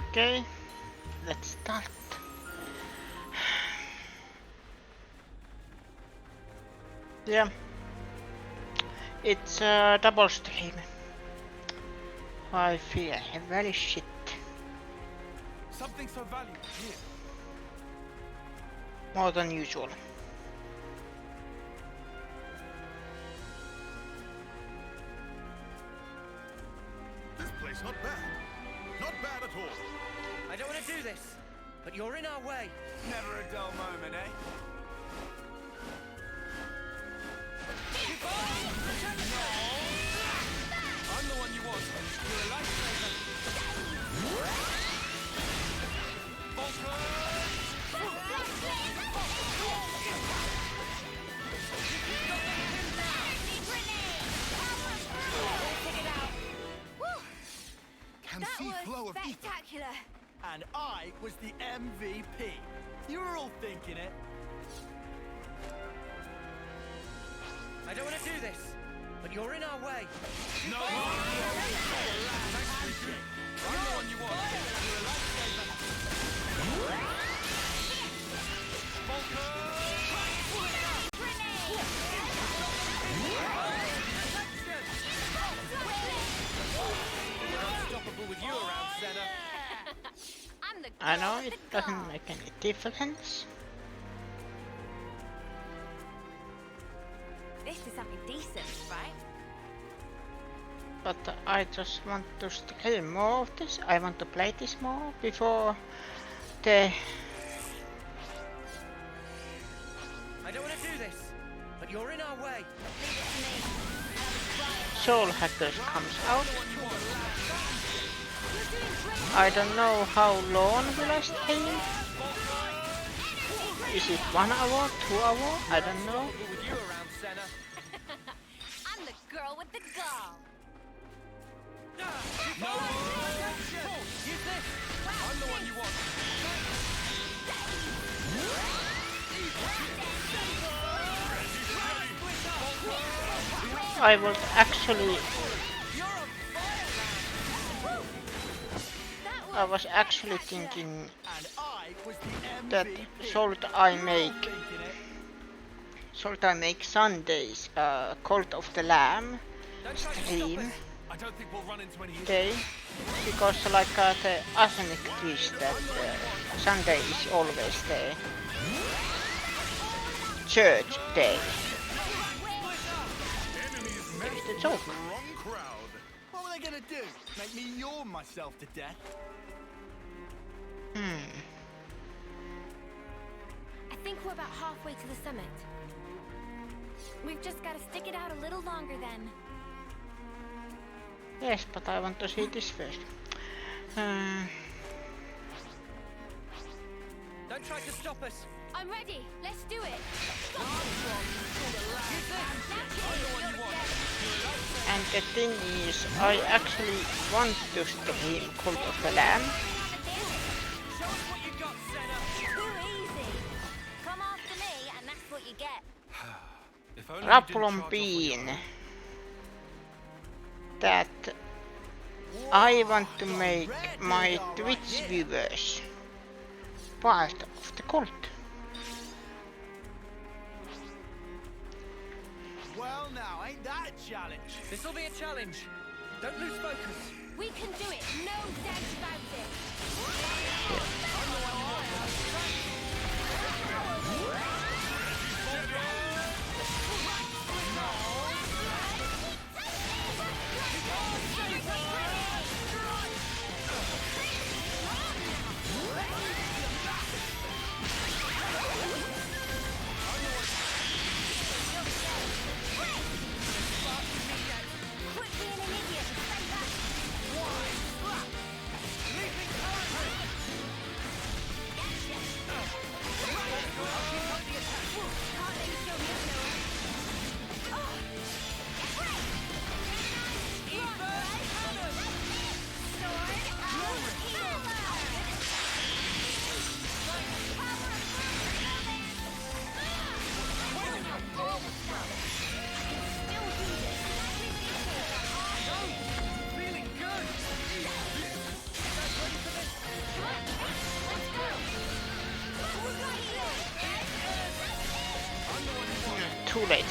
Okay, let's start. Yeah, it's a double stream. I feel very shit. Something so valuable here. More than usual. This place not bad. Not bad at all. I don't want to do this, but you're in our way. Never a dull moment, eh? I'm the one you want. You're a lifesaver. Can see flow of ether. Spectacular. And I was the MVP. You were all thinking it. I don't want to do this, but you're in our way. No. I'm the one you want. You're a lifesaver. You're unstoppable with you around, Senna. I'm the I know girl it with the doesn't goal. make any difference. This is something decent, right? But I just want to stream more of this. I want to play this more before the I don't want to do this, but you're in our way. Leave it to me. Soul Hackers comes out. You're doing great. I don't know how long will I stream. Is it 1 hour, 2 hour? I don't know. Unstoppable with you around, Senna. I'm the girl with the goal. Use this. I'm the one you want. I was actually That I was actually thinking And I was the that MVP. should I make Sundays Cult of the Lamb Don't try to stop stream us. I don't think we'll run into any issues. day, because like the Asenic twist that Sunday is always the church day. It's a joke. Wrong crowd. What were they gonna do? Make me yawn myself to death? I think we're about halfway to the summit. We've just got to stick it out a little longer then. Yes, but I want to see this first. Don't try to stop us. I'm ready. Let's do it. And the thing is, I actually want to stream Cult of the Lamb. Show us what you got, Senna. Too easy. Come after me, and that's what you get. If only Problem being that I want to make my Twitch viewers part of the cult. Well, now, ain't that a challenge? This'll be a challenge. Don't lose focus. We can do it. No doubt about it. Quit being an idiot and stay back. too late.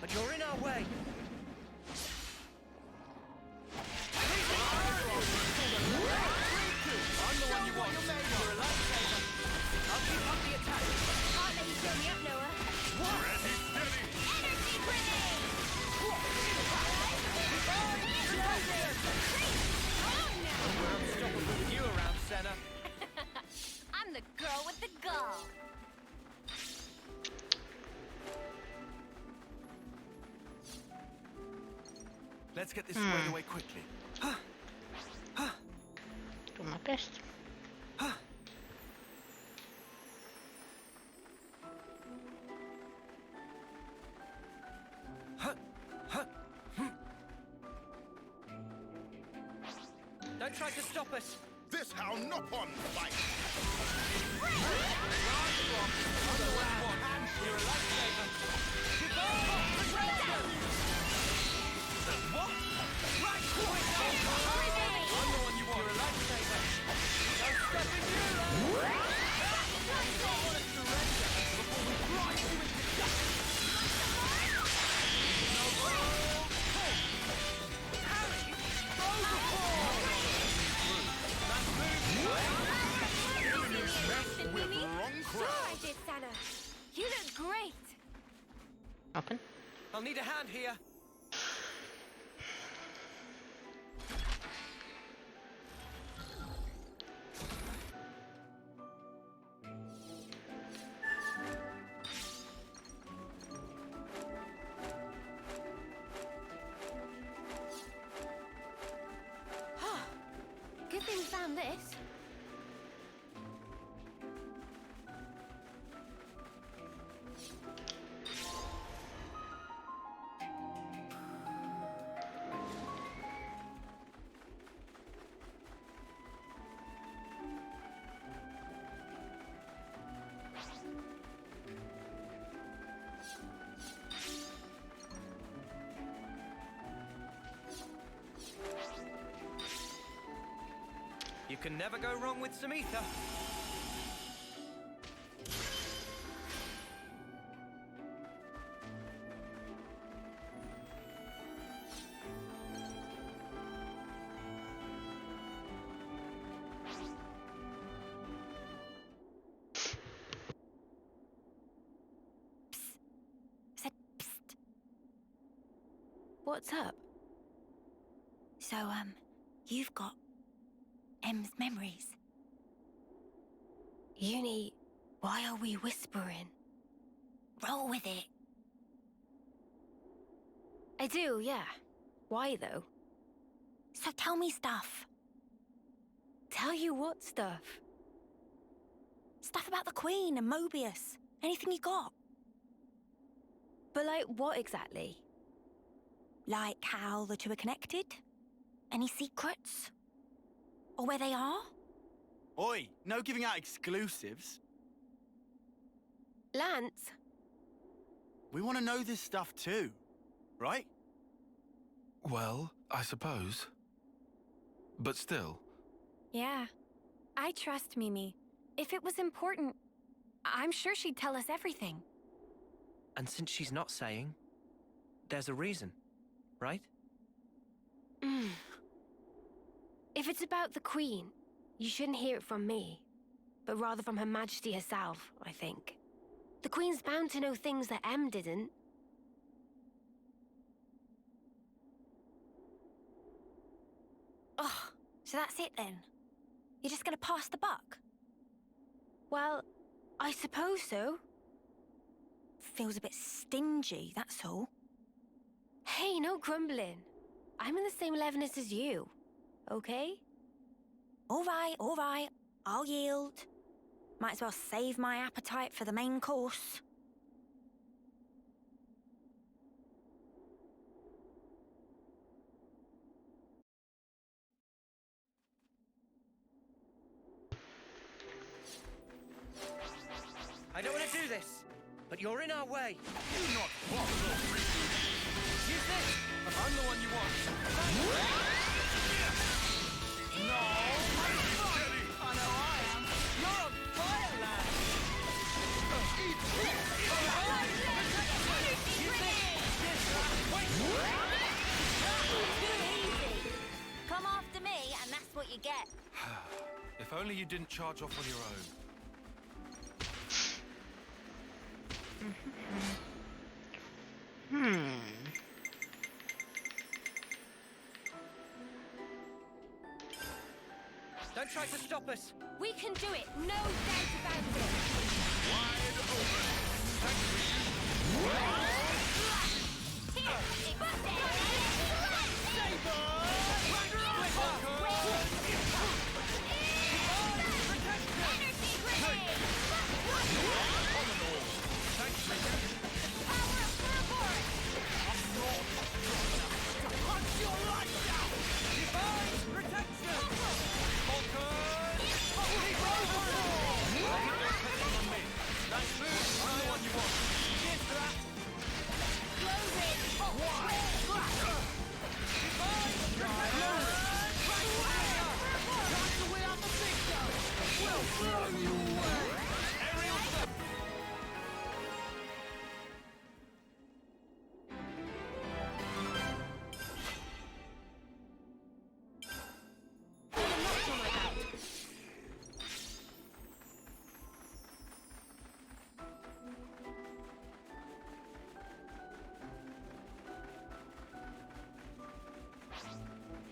but you're in our way. I'm the one you want. You're a lifesaver. I'll keep up the attack. Can't let you show me up, Noah. Ready, steady. Energy grenade! We're unstoppable with you around, Senna. I'm the girl with the gall. Let's get this squared away quickly. Do my best. Don't try to stop us. This how knock-on fight. I'm the one you want. You're a lifesaver. What? Right, quick! I'm the one you want. You're a lifesaver. Don't step in here, lad. With wrong Sure I did, Santa. You look great. Open. I'll need a hand here. Good thing we found this. You can never go wrong with Samantha. Said psst. What's up? So, you've got M's memories. Uni, why are we whispering? Roll with it. I do, yeah. Why, though? So tell me stuff. Tell you what stuff? Stuff about the Queen and Mobius. Anything you got. But like what exactly? Like how the two are connected? Any secrets? Or where they are? Oi, no giving out exclusives. Lance? We want to know this stuff too, right? Well, I suppose. But still. Yeah. I trust Mimi. If it was important, I'm sure she'd tell us everything. And since she's not saying, there's a reason, right? If it's about the Queen, you shouldn't hear it from me, but rather from Her Majesty herself, I think. The Queen's bound to know things that M didn't. Oh, so that's it then? You're just gonna pass the buck? Well, I suppose so. Feels a bit stingy, that's all. Hey, no grumbling. I'm in the same levelness as you, okay? All right. I'll yield. Might as well save my appetite for the main course. I don't want to do this, but you're in our way. Do not follow. Use this. I'm the one you want. No! Steady! I know I am. You're on fire, lad. Eat this! Use this. If only you didn't charge off on your own. Don't try to stop us. We can do it, no doubt about it. Wide open.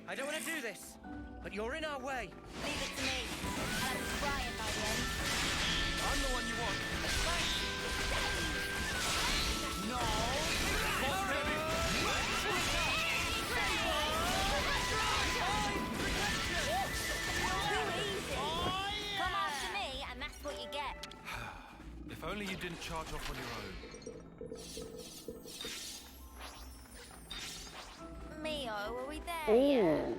I don't want to do this, but you're in our way. Leave it to me. I'll be crying by the end. I'm the one you want. No! Too easy. Come after me, and that's what you get. If only you didn't charge off on your own. Mio, are we there yet?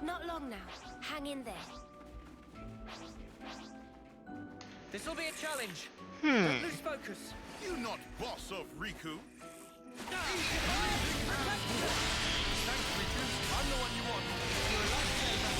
Not long now. Hang in there. This'll be a challenge. Don't lose focus. You not boss of Riku. Thanks, Riku. I'm the one you want. You're a lifesaver.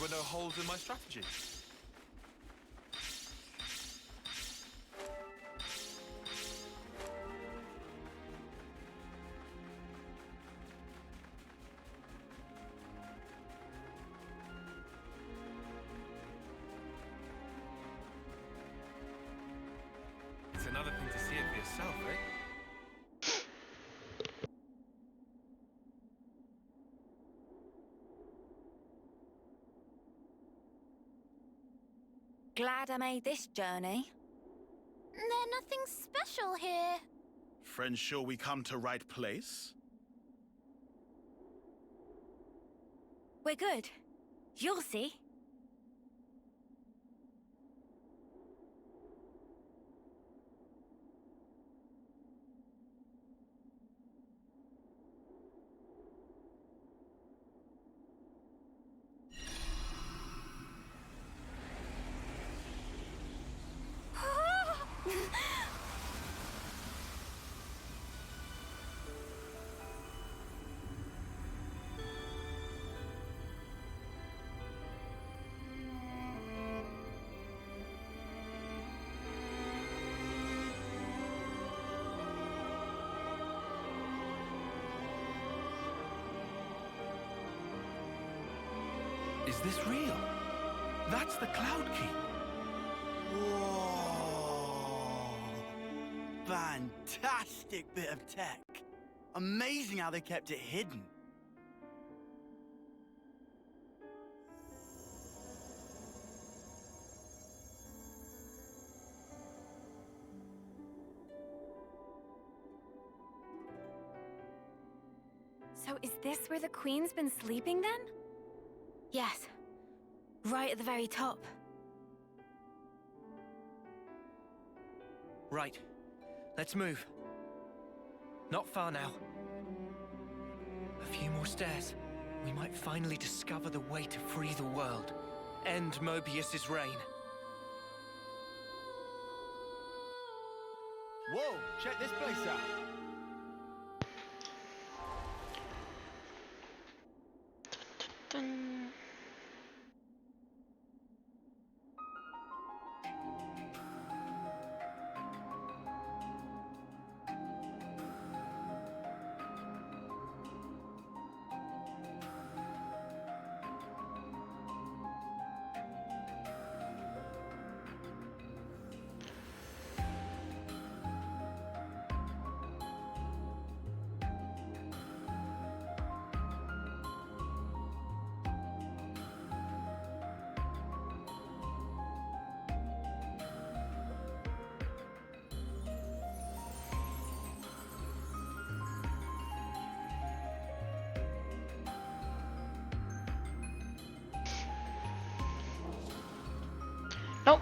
were no holes in my strategy. It's another thing to see it for yourself, eh? Glad I made this journey. There's nothing special here. Friends, sure we come to right place? We're good. You'll see. Is this real? That's the Cloud Keep. Whoa! Fantastic bit of tech. Amazing how they kept it hidden. So is this where the Queen's been sleeping then? Yes. Right at the very top. Right. Let's move. Not far now. A few more stairs. We might finally discover the way to free the world. End Mobius's reign. Whoa, check this place out. Dun. No,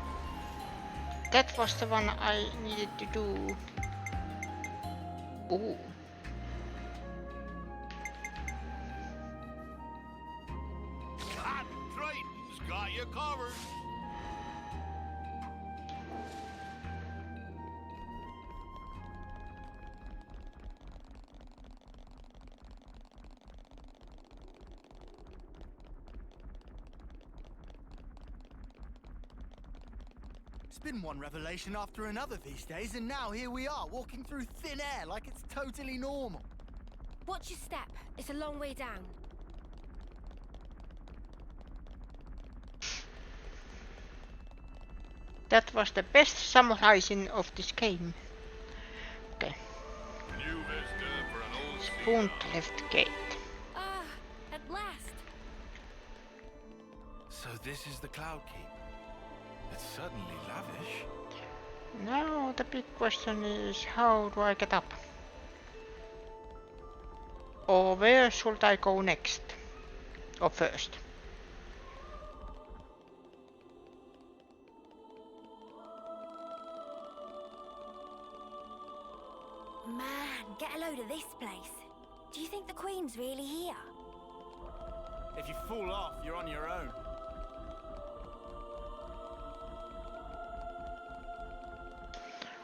that was the one I needed to do. Ooh. Triton's got you covered. It's been one revelation after another these days, and now here we are, walking through thin air like it's totally normal. Watch your step. It's a long way down. That was the best summarizing of this game. Okay. New vista for an old Spoon left gate. Ah, at last. So this is the Cloud Keep. It's certainly lavish. Now the big question is, how do I get up? Or where should I go next? Or first? Man, get a load of this place. Do you think the Queen's really here? If you fall off, you're on your own.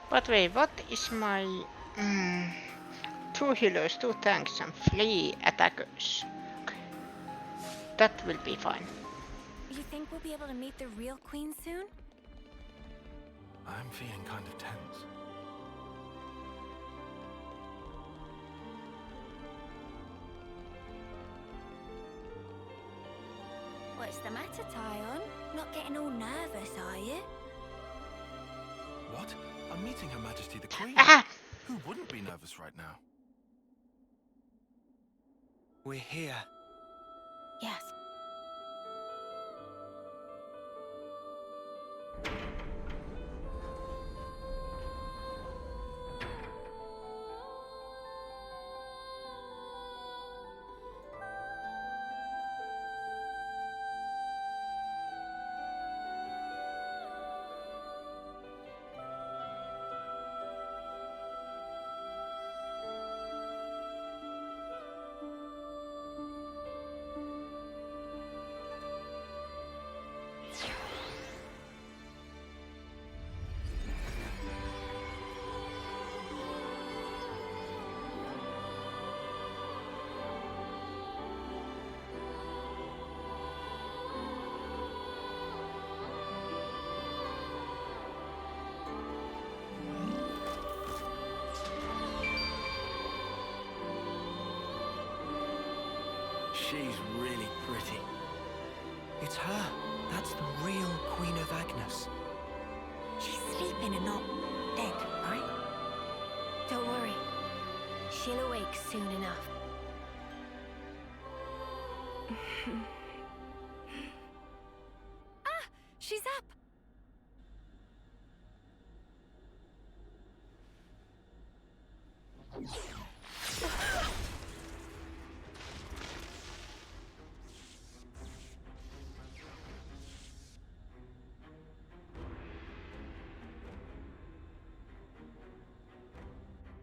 But wait, what is my... 2 healers, 2 tanks and 3 attackers. Okay. That will be fine. You think we'll be able to meet the real Queen soon? I'm feeling kind of tense. What's the matter, Tyon? Not getting all nervous, are you? What? I'm meeting Her Majesty the Queen. Who wouldn't be nervous right now? We're here. Yes. She's really pretty. It's her. That's the real Queen of Agnes. She's sleeping and not dead, right? Don't worry. She'll awake soon enough. Ah! She's up!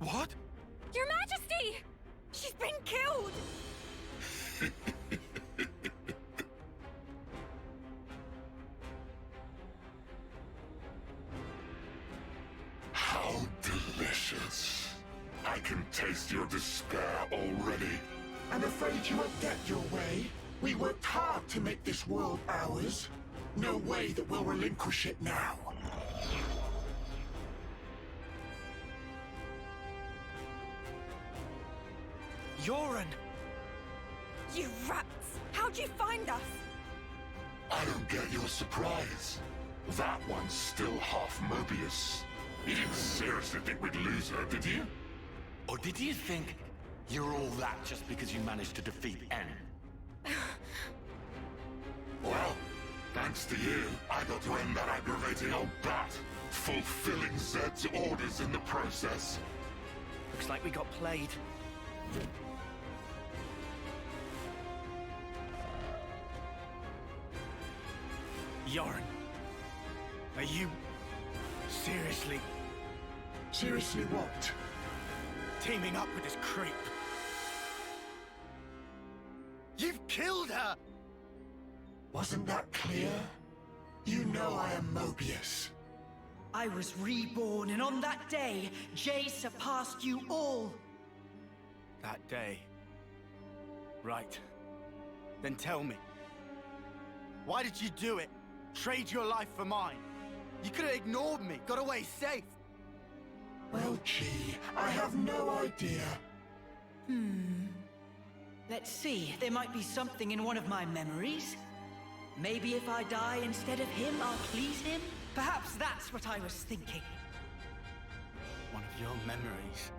What? Your Majesty! She's been killed! How delicious. I can taste your despair already. I'm afraid you won't get your way. We worked hard to make this world ours. No way that we'll relinquish it now. Yoren! You rats! How'd you find us? I don't get your surprise. That one's still half Mobius. You didn't seriously think we'd lose her, did you? Or did you think you're all that just because you managed to defeat N? Well, thanks to you, I got to end that aggravating old bat, fulfilling Zed's orders in the process. Looks like we got played. Yoren, are you seriously Seriously what? Teaming up with this creep. You've killed her! Wasn't that clear? You know I am Mobius. I was reborn, and on that day, Jay surpassed you all. That day. Right. Then tell me. Why did you do it? Trade your life for mine? You could have ignored me, got away safe. Well, gee, I have no idea. Let's see, there might be something in one of my memories. Maybe if I die instead of him, I'll please him? Perhaps that's what I was thinking. One of your memories.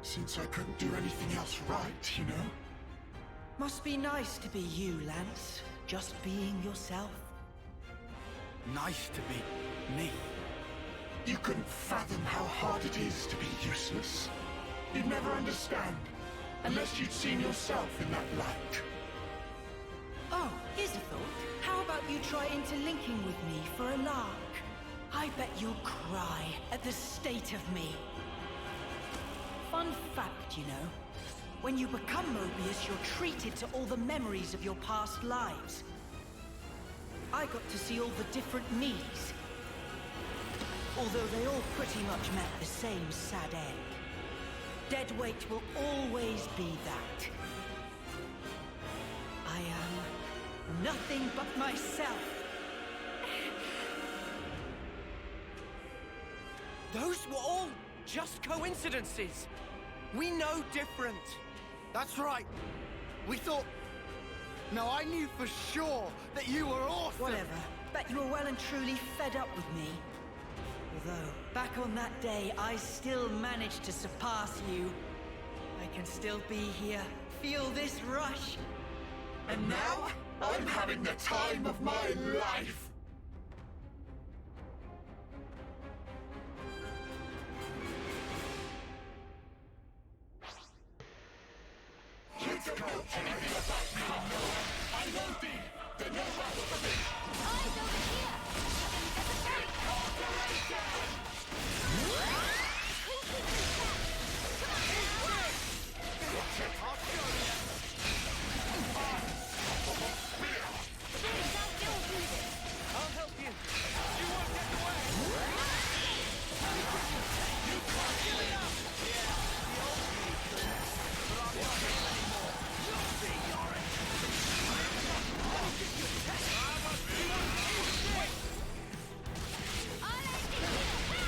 Since I couldn't do anything else right, you know? Must be nice to be you, Lance. Just being yourself. Nice to be me. You couldn't fathom how hard it is to be useless. You'd never understand, unless you'd seen yourself in that light. Oh, here's a thought. How about you try interlinking with me for a lark? I bet you'll cry at the state of me. Fun fact, you know. When you become Mobius, you're treated to all the memories of your past lives. I got to see all the different me's. Although they all pretty much met the same sad end. Deadweight will always be that. I am Nothing but myself. Those were all just coincidences. We know different. That's right. We thought... No, I knew for sure that you were awesome. Whatever. Bet you were well and truly fed up with me. Although, back on that day, I still managed to surpass you. I can still be here, feel this rush. And now, I'm having the time of my life! I'll help you. You won't get away. Give it up. Yeah, the old me could, but I'm not here anymore. You'll see, Yorick. I'll get you a test. I must be one. I'll end it here!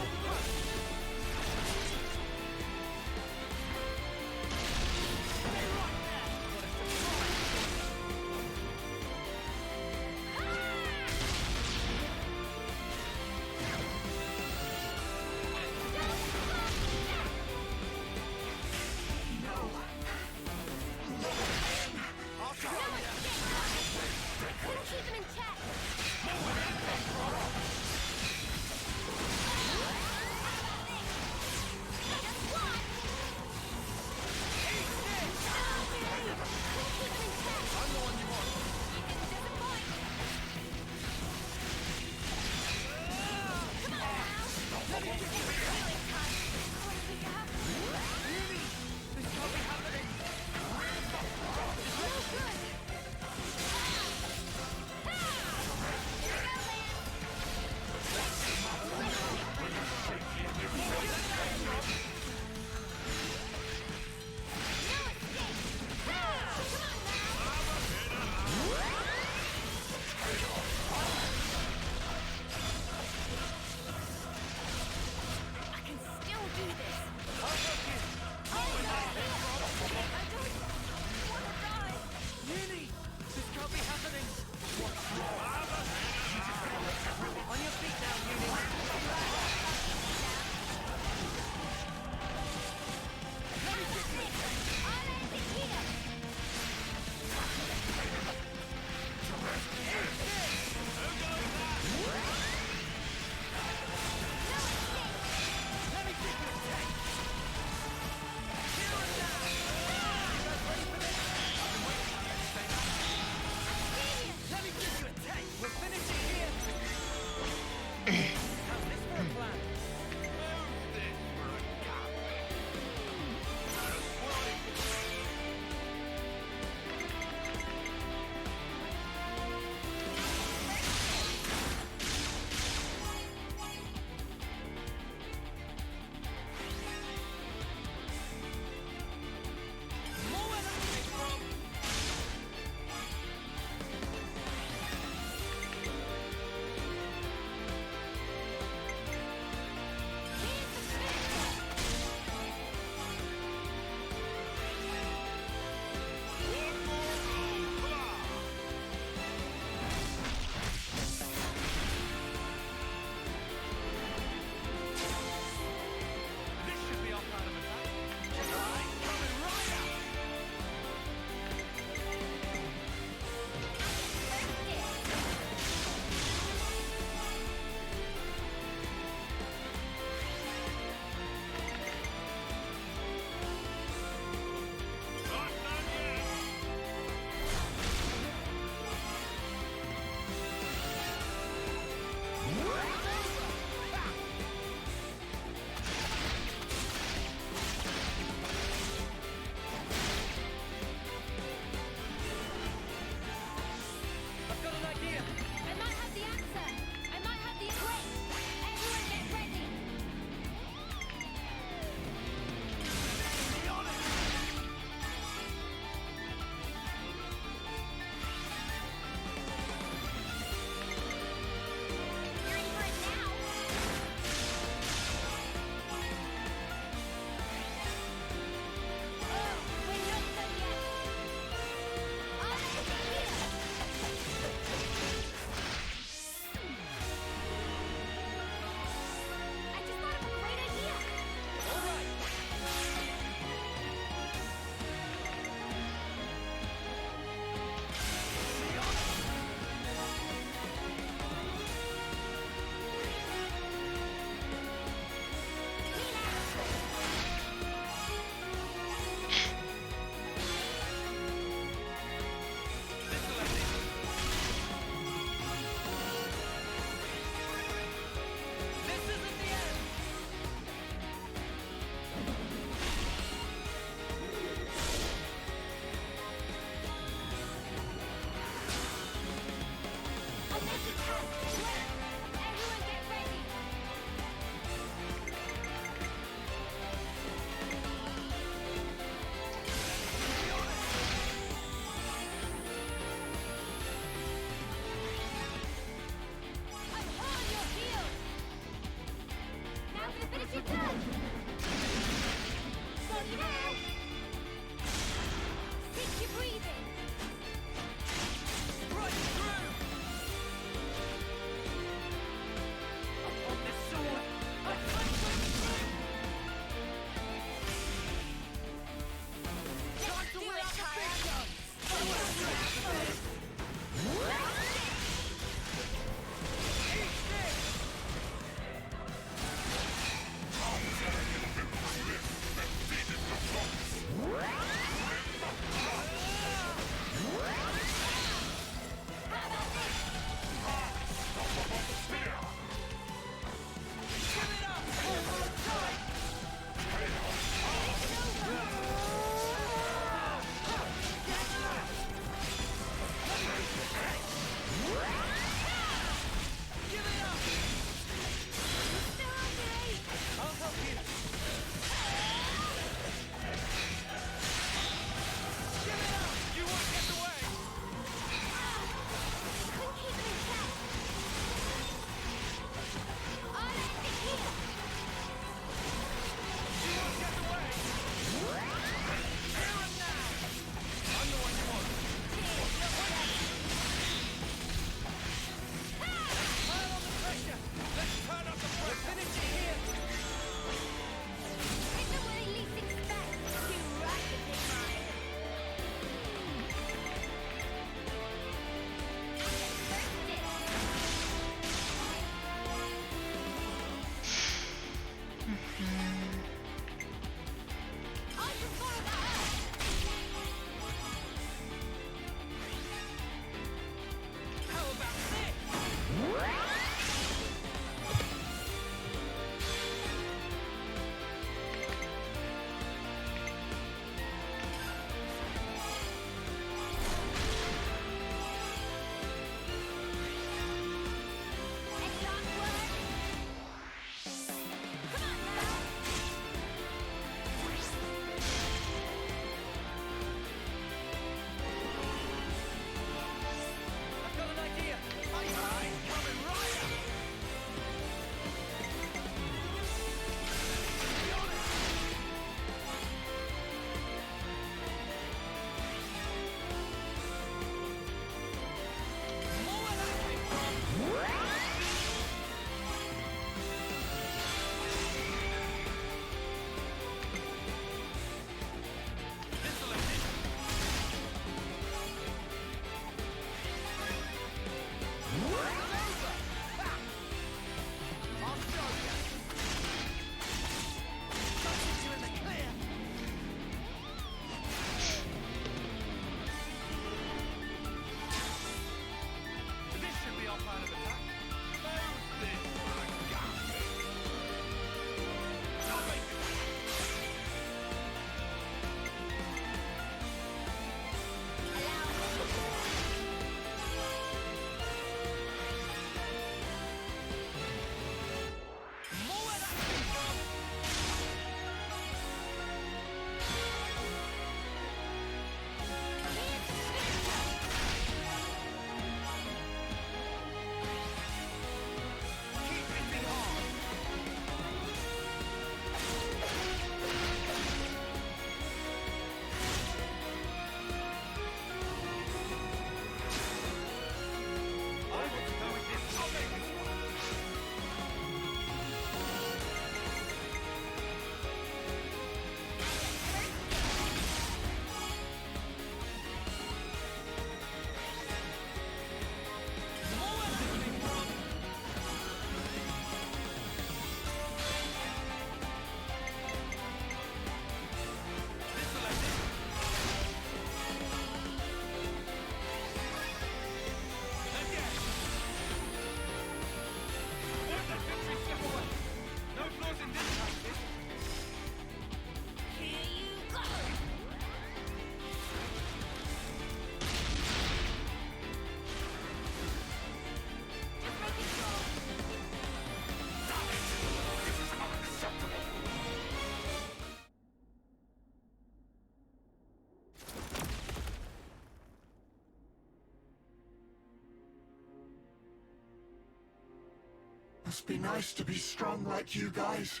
Must be nice to be strong like you guys.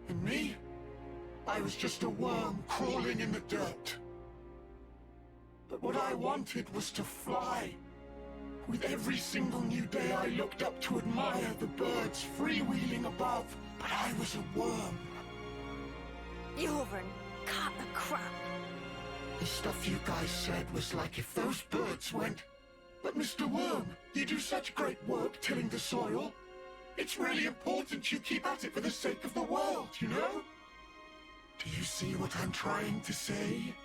And me? I was just a worm crawling in the dirt. But what I wanted was to fly. With every single new day I looked up to admire the birds freewheeling above, but I was a worm. Yoren, cut the crap. The stuff you guys said was like if those birds went, "But Mr. Worm, you do such great work tilling the soil. It's really important you keep at it for the sake of the world, you know?" Do you see what I'm trying to say?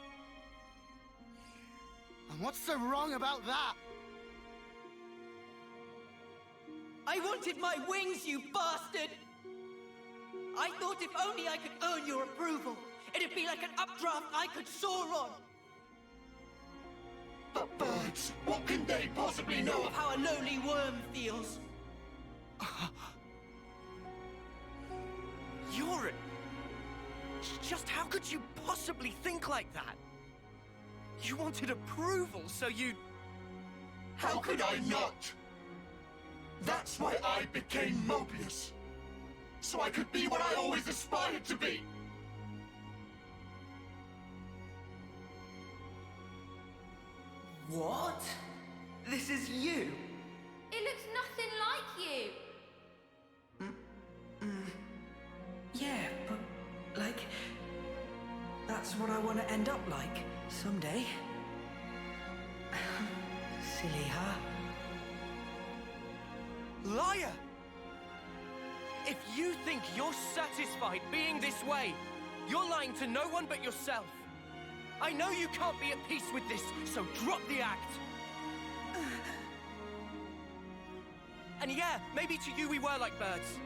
And what's so wrong about that? I wanted my wings, you bastard! I thought if only I could earn your approval, it'd be like an updraft I could soar on. But birds, what can they possibly know Of how a lowly worm feels. Yoren! Just how could you possibly think like that? You wanted approval, so you... How could I not? That's why I became Mobius. So I could be what I always aspired to be. What? This is you? It looks nothing like you. Yeah, but, like, that's what I want to end up like, someday. Silly, huh? Liar! If you think you're satisfied being this way, you're lying to no one but yourself. I know you can't be at peace with this, so drop the act. And yeah, maybe to you we were like birds.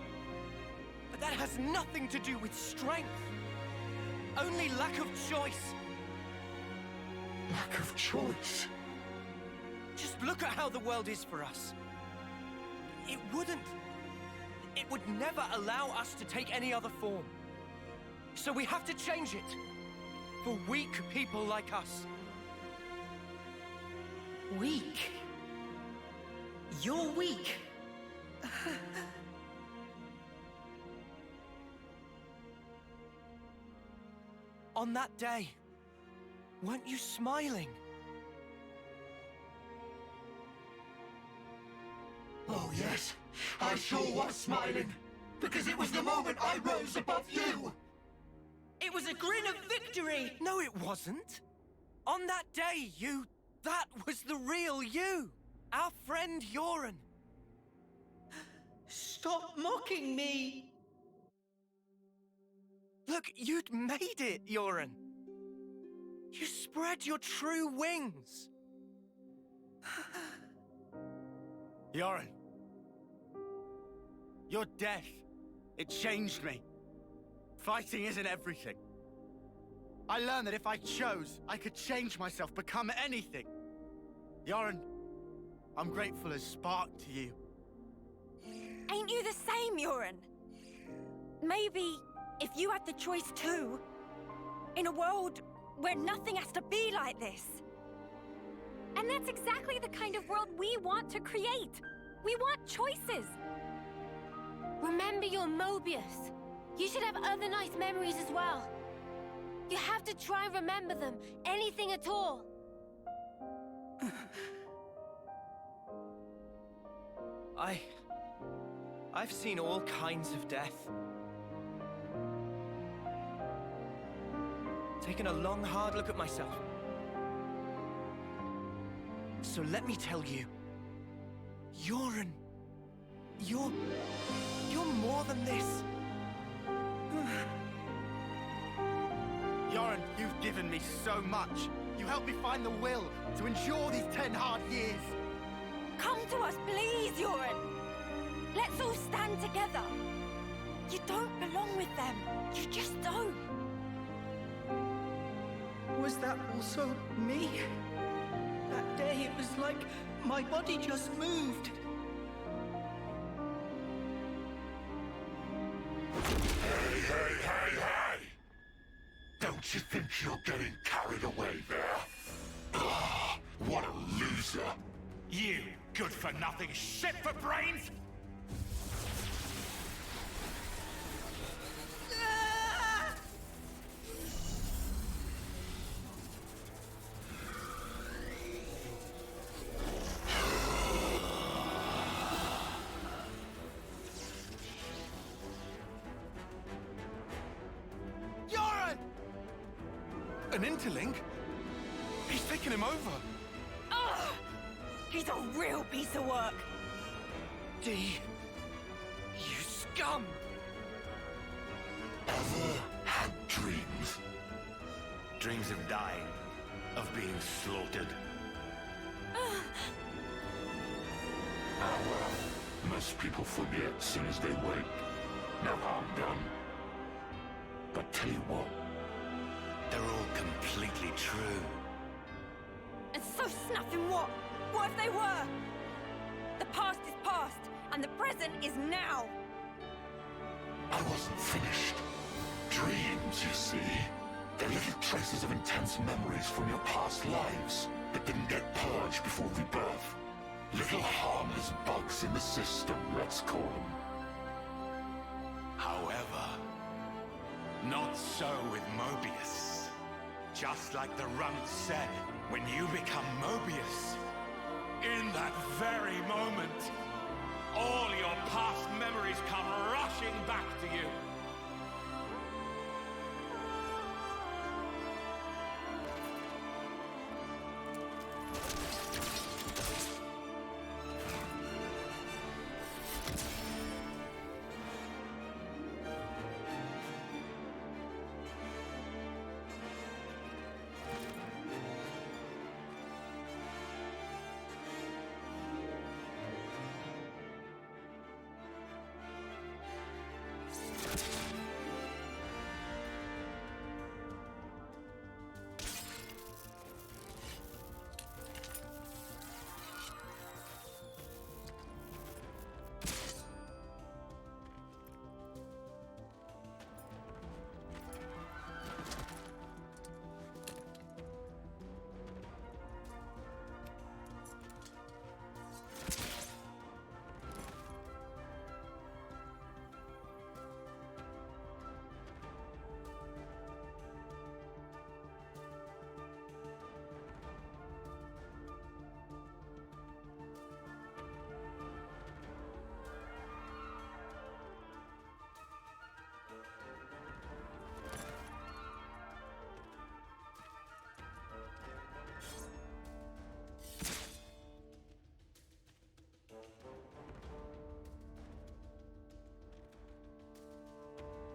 But that has nothing to do with strength. Only lack of choice. Lack of choice? Just look at how the world is for us. It would never allow us to take any other form. So we have to change it. For weak people like us. Weak? You're weak. On that day, weren't you smiling? Oh yes, I sure was smiling. Because it was the moment I rose above you. It was a grin of victory! No, it wasn't. On that day, that was the real you. Our friend Yoren. Stop mocking me! Look, you'd made it, Yoren. You spread your true wings. Yoren. Your death, it changed me. Fighting isn't everything. I learned that if I chose, I could change myself, become anything. Yoren, I'm grateful as Spark to you. Ain't you the same, Yoren? Maybe if you had the choice too, in a world where nothing has to be like this. And that's exactly the kind of world we want to create. We want choices. Remember your Mobius. You should have other nice memories as well. You have to try and remember them, anything at all. I've seen all kinds of death. Taken a long, hard look at myself. So let me tell you, Yoren, you're more than this. Yoren, you've given me so much. You helped me find the will to endure these 10 hard years. Come to us, please, Yoren. Let's all stand together. You don't belong with them. You just don't. Was that also me? That day it was like my body just moved. Hey! Don't you think you're getting carried away there? Ugh, what a loser. You good-for-nothing shit for brains! An interlink? He's taken him over. Ugh! He's a real piece of work. D. You scum! Ever had dreams? Dreams of dying, of being slaughtered. Most people forget as soon as they wake. No harm done. But tell you what, They're all completely true. And so snapping what? What if they were? The past is past, and the present is now. I wasn't finished. Dreams, you see. They're little traces of intense memories from your past lives that didn't get purged before rebirth. Little harmless bugs in the system, let's call them. However, not so with Mobius. Just like the runt said, when you become Mobius, in that very moment, all your past memories come rushing back to you.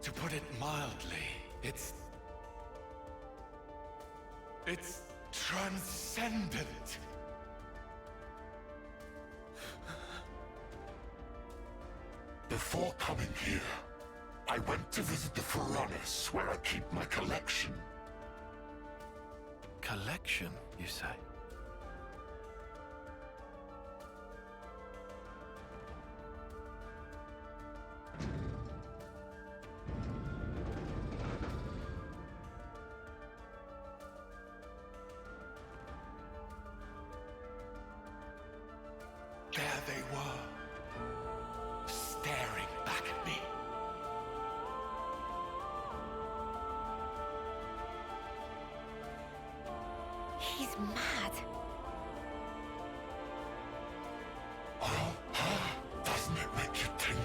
To put it mildly, it's transcendent. Before coming here, I went to visit the Furnace where I keep my collection. Collection, you say? There they were, staring back at me. He's mad. Well, doesn't it make you tingle?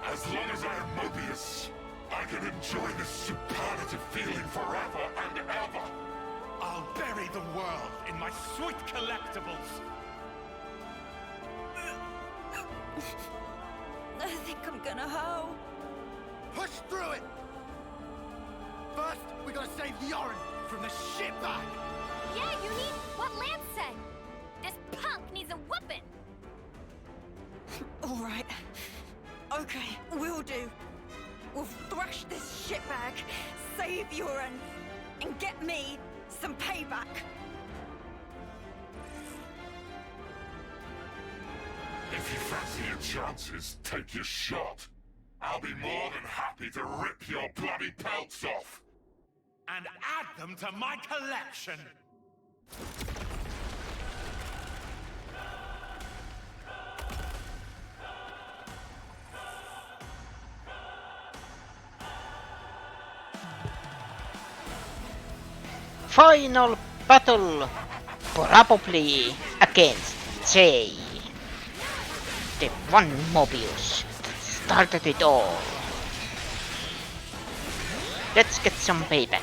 As long as I am Mobius, I can enjoy this superlative feeling forever and ever. I'll bury the world in my sweet collectibles. I think I'm gonna hoe. Push through it! First, we gotta save Yoren from the shitbag! Yeah, you need what Lance said. This punk needs a whooping. All right. Okay, we'll do. We'll thrash this shitbag, save Yoren, and get me some payback. If you fancy your chances, take your shot. I'll be more than happy to rip your bloody pelts off. And add them to my collection. Final battle, probably against Jay. The one Mobius that started it all. Let's get some payback.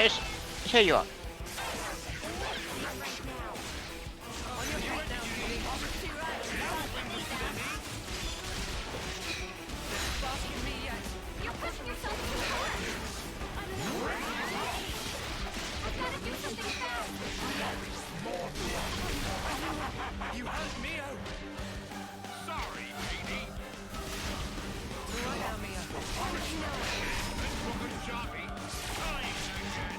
Yes, here you are. You're pushing yourself too hard. I've got to do something fast. You hurt Mio! Sorry, Petey. Right now, Mio. Good Sharpie. Trying again.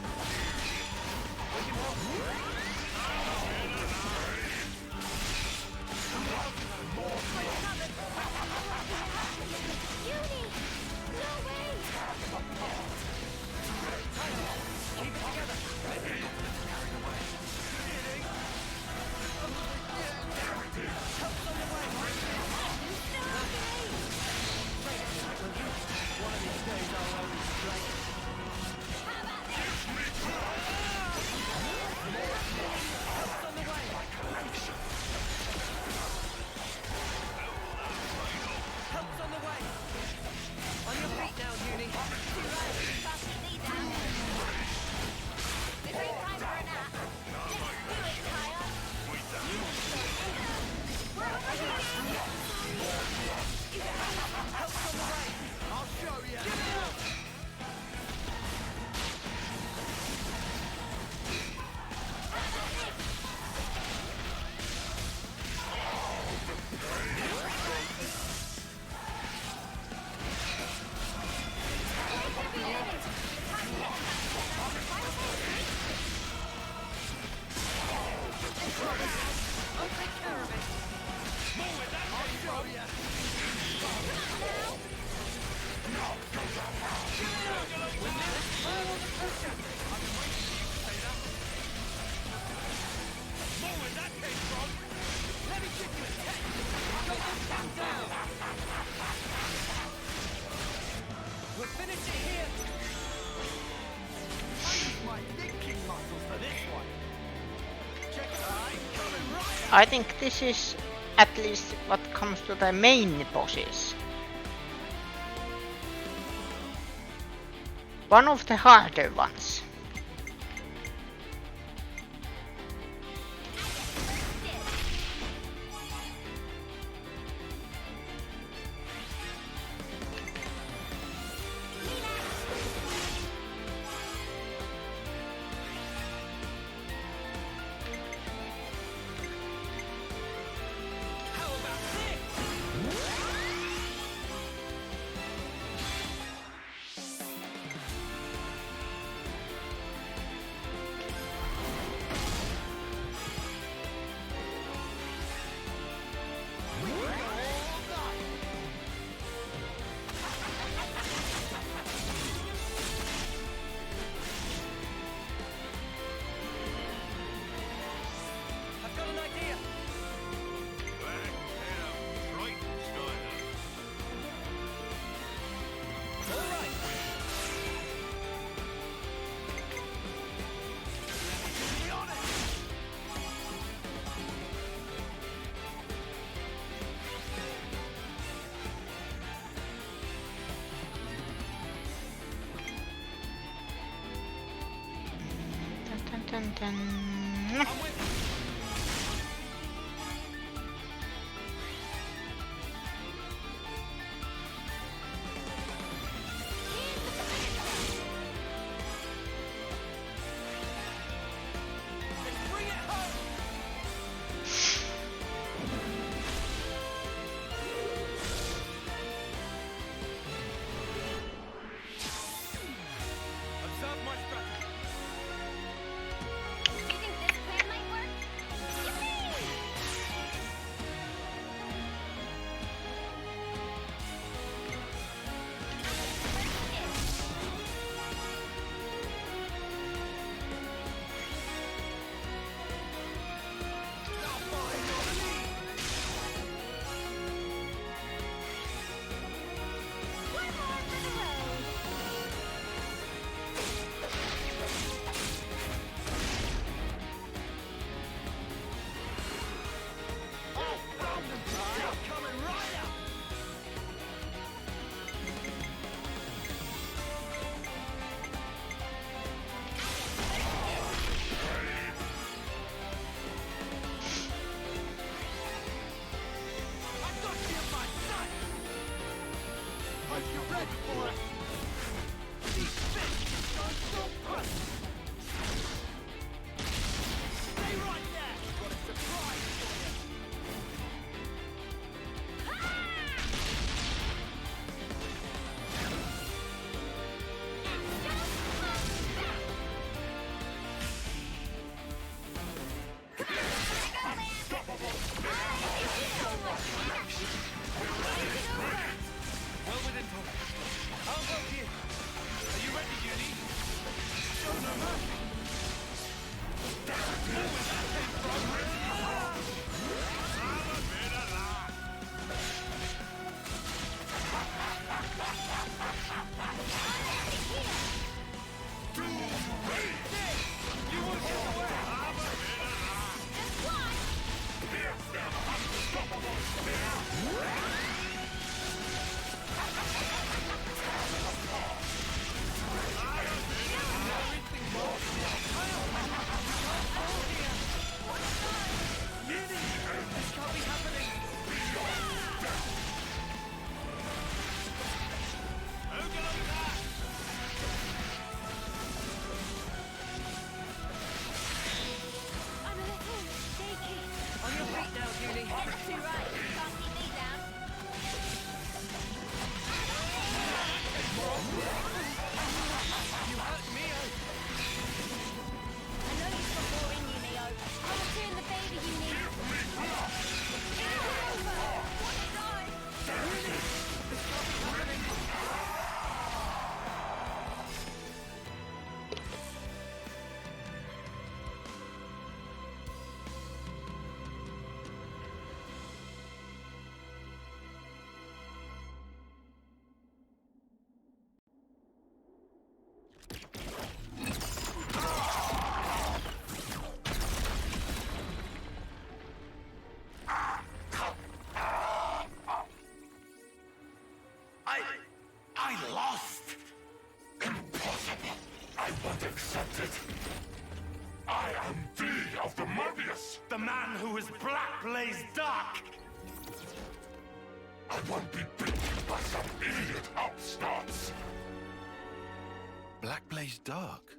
Uni! No way! Keep it together. Help's on the way. One of these days I'll own this place. Help's on the way. Help's on the way. On your feet now, Uni. This ain't time for a nap. Let's do it, Kaya. We're over here. Help's on the way. I'll show you. Give it up. I'll take care of it. I'll show you. Let me give you a test. Go down. We'll finish it here. I use my thinking muscles for this one. Check it out. Coming right I think this is at least what comes to the main bosses. One of the harder ones. How about this? I've got an idea. All right. be on it. Dun, dun, dun, dun. I'm with you. Let's bring it home. Observe my strategy. Do you think this plan might work? That's too right. Can't keep me down. You hurt Mio! I know you've got more in you, Neo. I'll return the baby you need. Get over! Want to die? I lost! Impossible! I won't accept it! I am V of the Mobius! The man who is Black Blaze Dark! I won't be beaten by some idiot upstarts! Black Blaze Dark?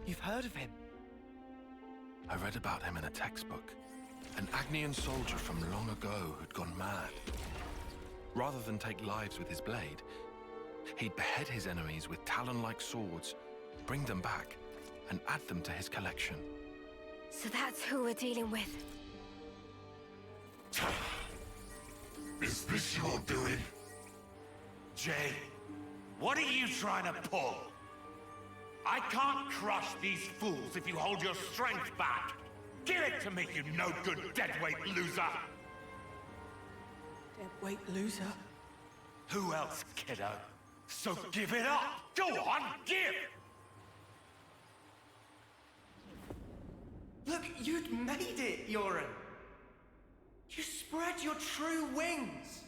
You've heard of him? I read about him in a textbook. An Agnian soldier from long ago who'd gone mad. Rather than take lives with his blade, he'd behead his enemies with talon-like swords, bring them back, and add them to his collection. So that's who we're dealing with. Is this your doing? Jay, what are you trying to pull? I can't crush these fools if you hold your strength back. Give it to me, you no-good deadweight loser! Deadweight loser? Who else, kiddo? So give it up! Go on, give! Look, you'd made it, Yoren! You spread your true wings!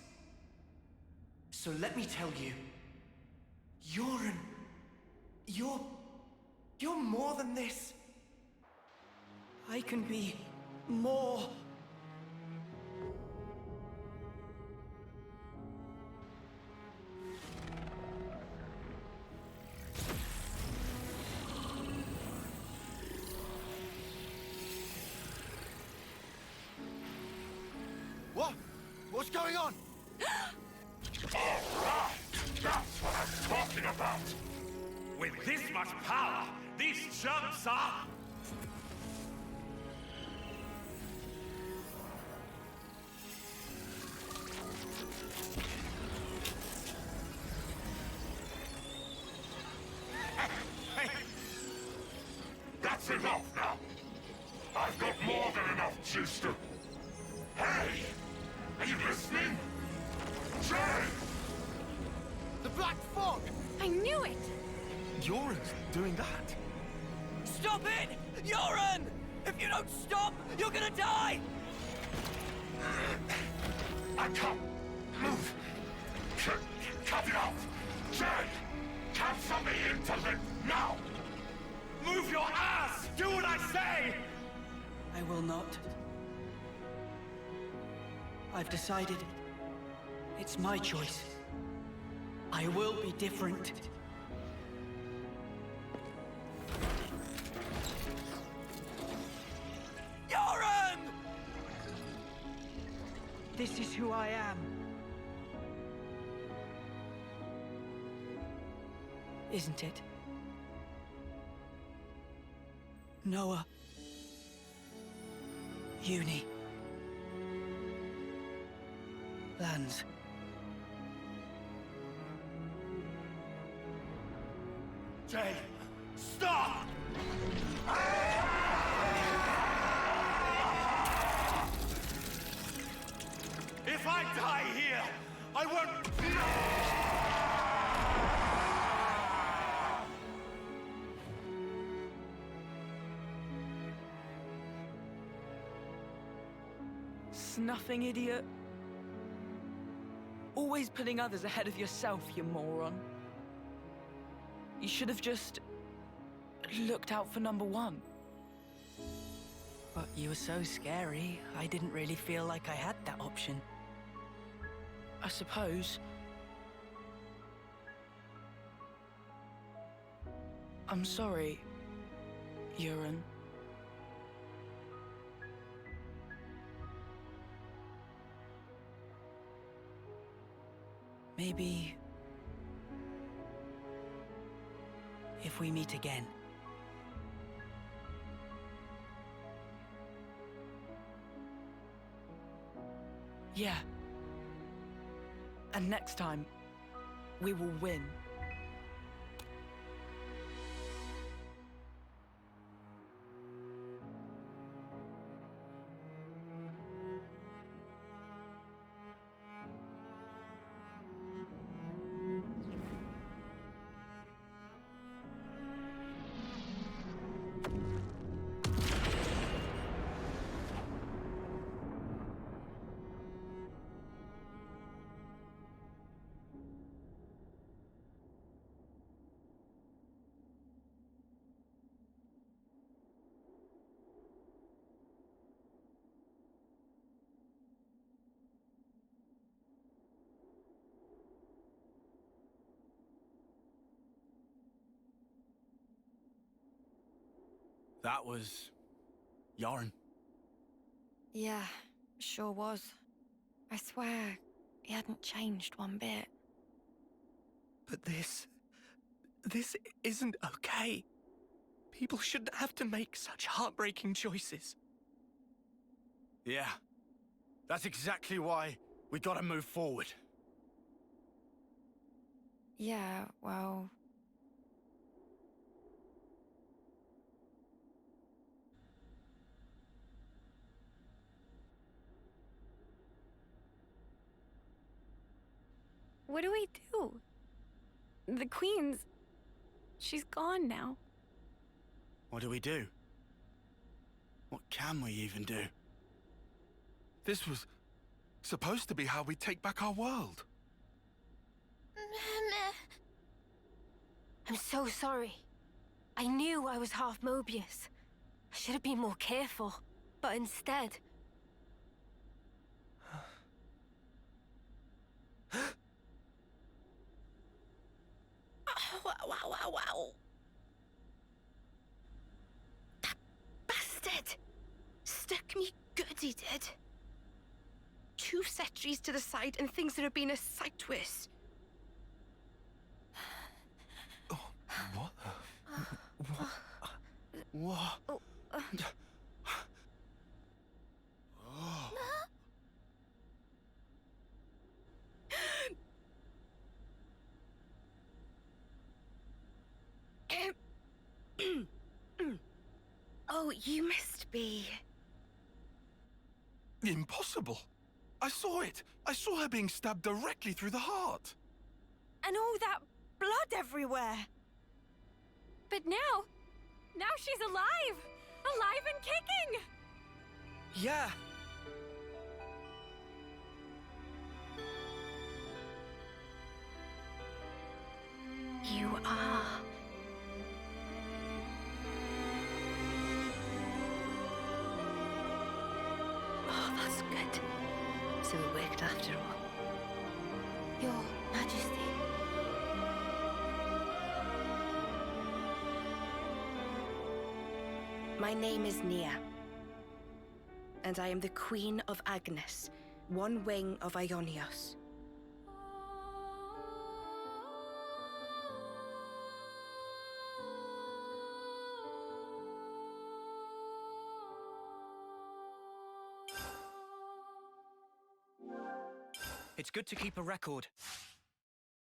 So let me tell you, Yoren, you're more than this. I can be more. What? What's going on? Alright! That's what I'm talking about! With this much power, these chumps are... Hey, That's enough now! I've got more than enough juice to... Hey! Are you listening? Jay! The Black Fog! I knew it! Yoren's doing that. Stop it! Yoren! If you don't stop, you're gonna die! I can't move! Cut it off! Jay! Cancel me into limp now! move your ass! Do what I say! I will not. I've decided. It's my choice. I will be different. Yoren! This is who I am. Isn't it? Noah. Uni. Lands. Jay, stop! If I die here, I won't... Snuffing idiot. Always putting others ahead of yourself, you moron. You should have just looked out for number one. But you were so scary, I didn't really feel like I had that option. I suppose. I'm sorry, Yoren. Maybe... if we meet again. Yeah. And next time, we will win. That was... Yarn. Yeah, sure was. I swear, he hadn't changed one bit. But this isn't okay. People shouldn't have to make such heartbreaking choices. Yeah. That's exactly why we gotta move forward. Yeah, well... What do we do? The Queen's... she's gone now. What do we do? What can we even do? This was supposed to be how we take back our world. I'm so sorry. I knew I was half Mobius. I should have been more careful, but instead... Wow. That bastard! Stuck me good, he did. 2 sentries to the side and things that have been a sight worse. Oh, what? What? Oh, Oh. Oh, you must be... Impossible. I saw it. I saw her being stabbed directly through the heart. And all that blood everywhere. But now she's alive! Alive and kicking! Yeah. You are... Oh, that's good. So it worked after all. Your Majesty. My name is Nia. And I am the Queen of Agnes, one wing of Ionios. It's good to keep a record.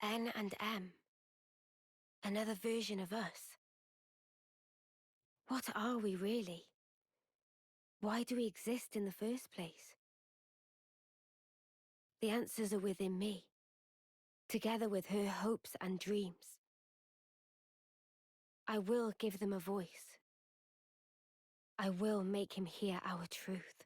N and M. Another version of us. What are we really? Why do we exist in the first place? The answers are within me, together with her hopes and dreams. I will give them a voice. I will make him hear our truth.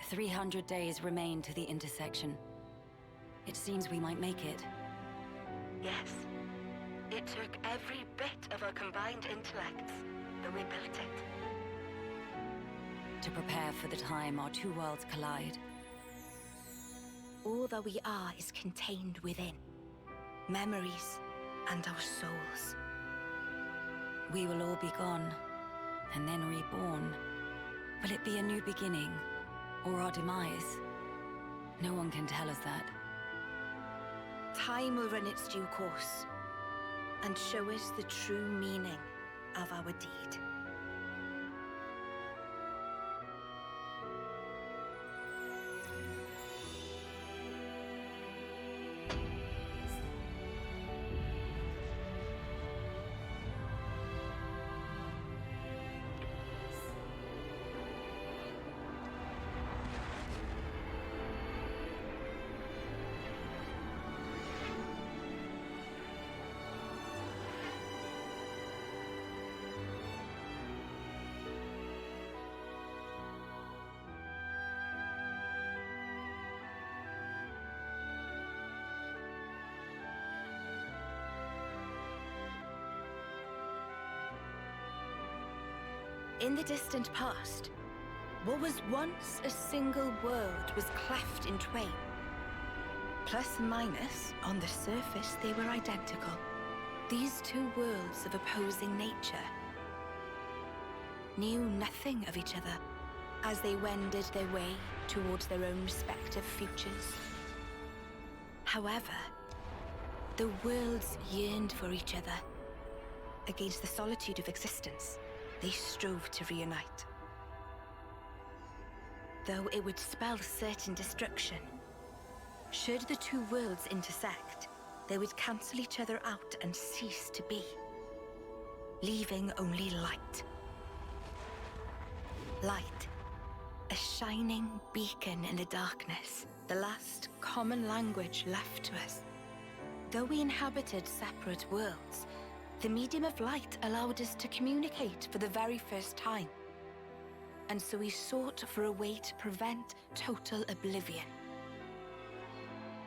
300 days remain to the intersection. It seems we might make it. Yes. It took every bit of our combined intellects, but we built it. To prepare for the time our two worlds collide. All that we are is contained within. Memories and our souls. We will all be gone, and then reborn. Will it be a new beginning, or our demise? No one can tell us that. Time will run its due course, and show us the true meaning of our deed. In the distant past, what was once a single world was cleft in twain. Plus and minus, on the surface, they were identical. These two worlds of opposing nature knew nothing of each other as they wended their way towards their own respective futures. However, the worlds yearned for each other. Against the solitude of existence, they strove to reunite. Though it would spell certain destruction, should the two worlds intersect, they would cancel each other out and cease to be, leaving only light. Light, a shining beacon in the darkness, the last common language left to us. Though we inhabited separate worlds, the medium of light allowed us to communicate for the very first time. And so we sought for a way to prevent total oblivion.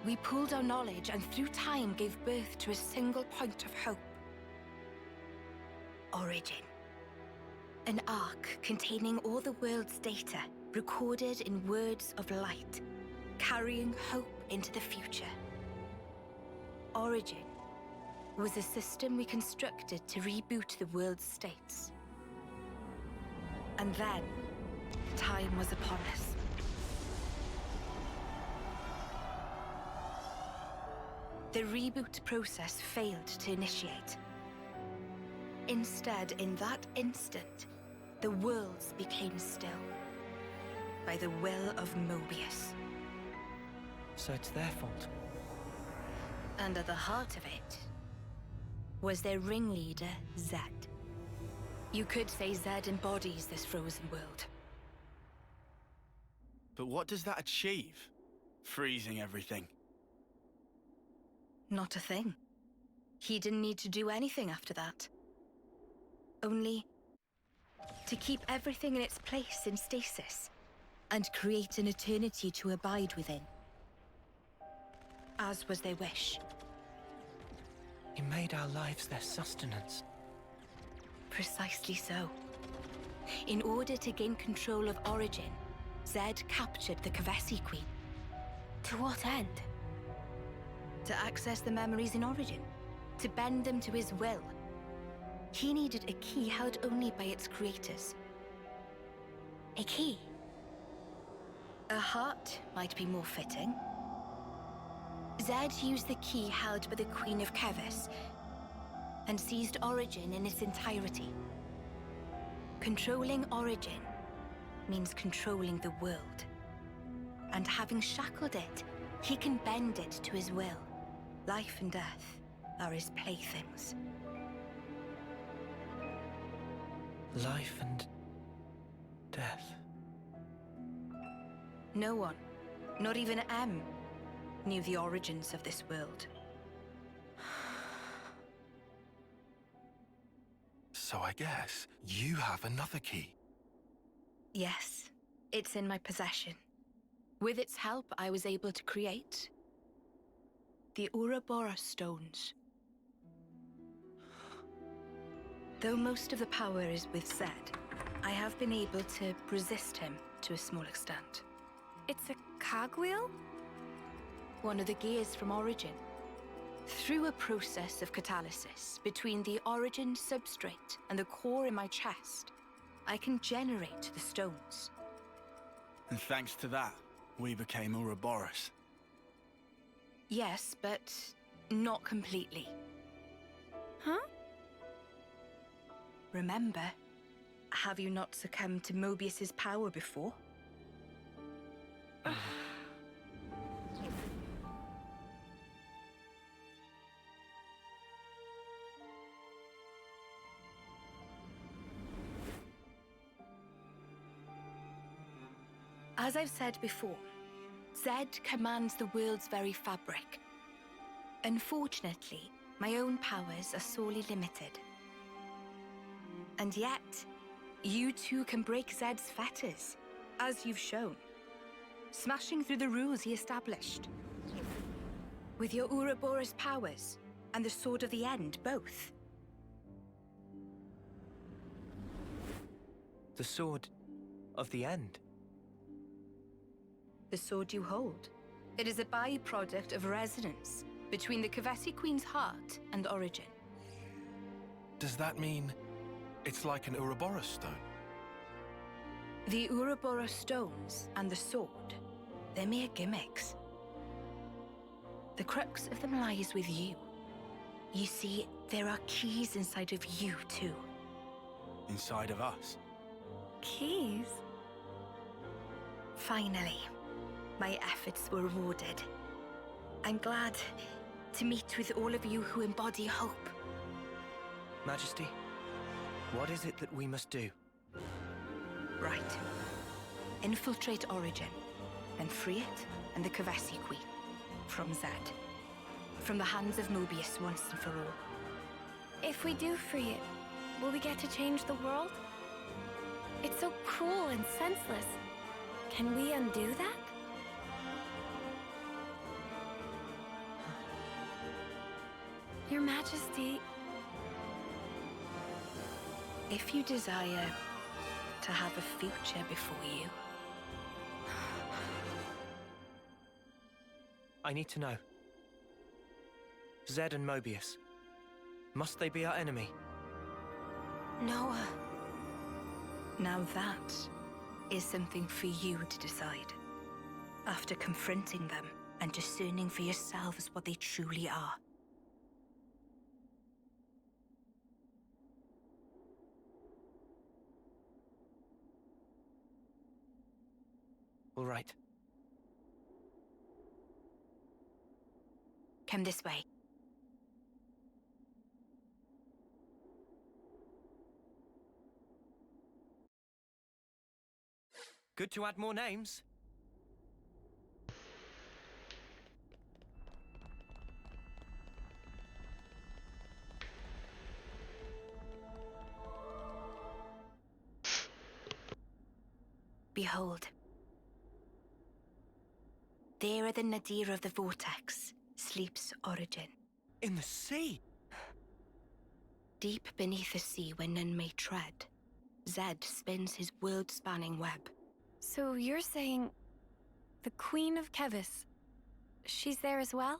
We pooled our knowledge and through time gave birth to a single point of hope. Origin. An arc containing all the world's data, recorded in words of light, carrying hope into the future. Origin was a system we constructed to reboot the world's states. And then, time was upon us. The reboot process failed to initiate. Instead, in that instant, the worlds became still. By the will of Mobius. So it's their fault. And at the heart of it was their ringleader, Zed. You could say Zed embodies this frozen world. But what does that achieve? Freezing everything. Not a thing. He didn't need to do anything after that. Only to keep everything in its place in stasis and create an eternity to abide within. As was their wish. He made our lives their sustenance. Precisely so. In order to gain control of Origin, Zed captured the Kavesi Queen. To what end? To access the memories in Origin. To bend them to his will. He needed a key held only by its creators. A key? A heart might be more fitting. Zed used the key held by the Queen of Kevis and seized Origin in its entirety. Controlling Origin means controlling the world. And having shackled it, he can bend it to his will. Life and death are his playthings. Life and death. No one, not even M, knew the origins of this world. So I guess you have another key. Yes, it's in my possession. With its help, I was able to create the Ouroboros stones. Though most of the power is with Zed, I have been able to resist him to a small extent. It's a cogwheel? One of the gears from Origin. Through a process of catalysis between the Origin substrate and the core in my chest, I can generate the stones. And thanks to that, we became Ouroboros. Yes, but not completely. Huh? Remember, have you not succumbed to Mobius's power before? As I've said before, Zed commands the world's very fabric. Unfortunately, my own powers are sorely limited. And yet, you two can break Zed's fetters, as you've shown, smashing through the rules he established. With your Ouroboros powers and the Sword of the End, both. The Sword of the End? The sword you hold. It is a byproduct of resonance between the Kavesi Queen's heart and Origin. Does that mean it's like an Ouroboros stone? The Ouroboros stones and the sword, they're mere gimmicks. The crux of them lies with you. You see, there are keys inside of you, too. Inside of us? Keys? Finally, my efforts were rewarded. I'm glad to meet with all of you who embody hope. Majesty, what is it that we must do? Right. Infiltrate Origin, then free it and the Kavesi Queen. From Zed. From the hands of Mobius once and for all. If we do free it, will we get to change the world? It's so cruel and senseless. Can we undo that? Your Majesty... If you desire to have a future before you... I need to know. Zed and Mobius. Must they be our enemy? Noah. Now that is something for you to decide. After confronting them and discerning for yourselves what they truly are. All right. Come this way. Good to add more names. Behold. There at the nadir of the vortex sleeps Origin. In the sea? Deep beneath the sea where none may tread, Zed spins his world-spanning web. So you're saying... the Queen of Kevis... she's there as well?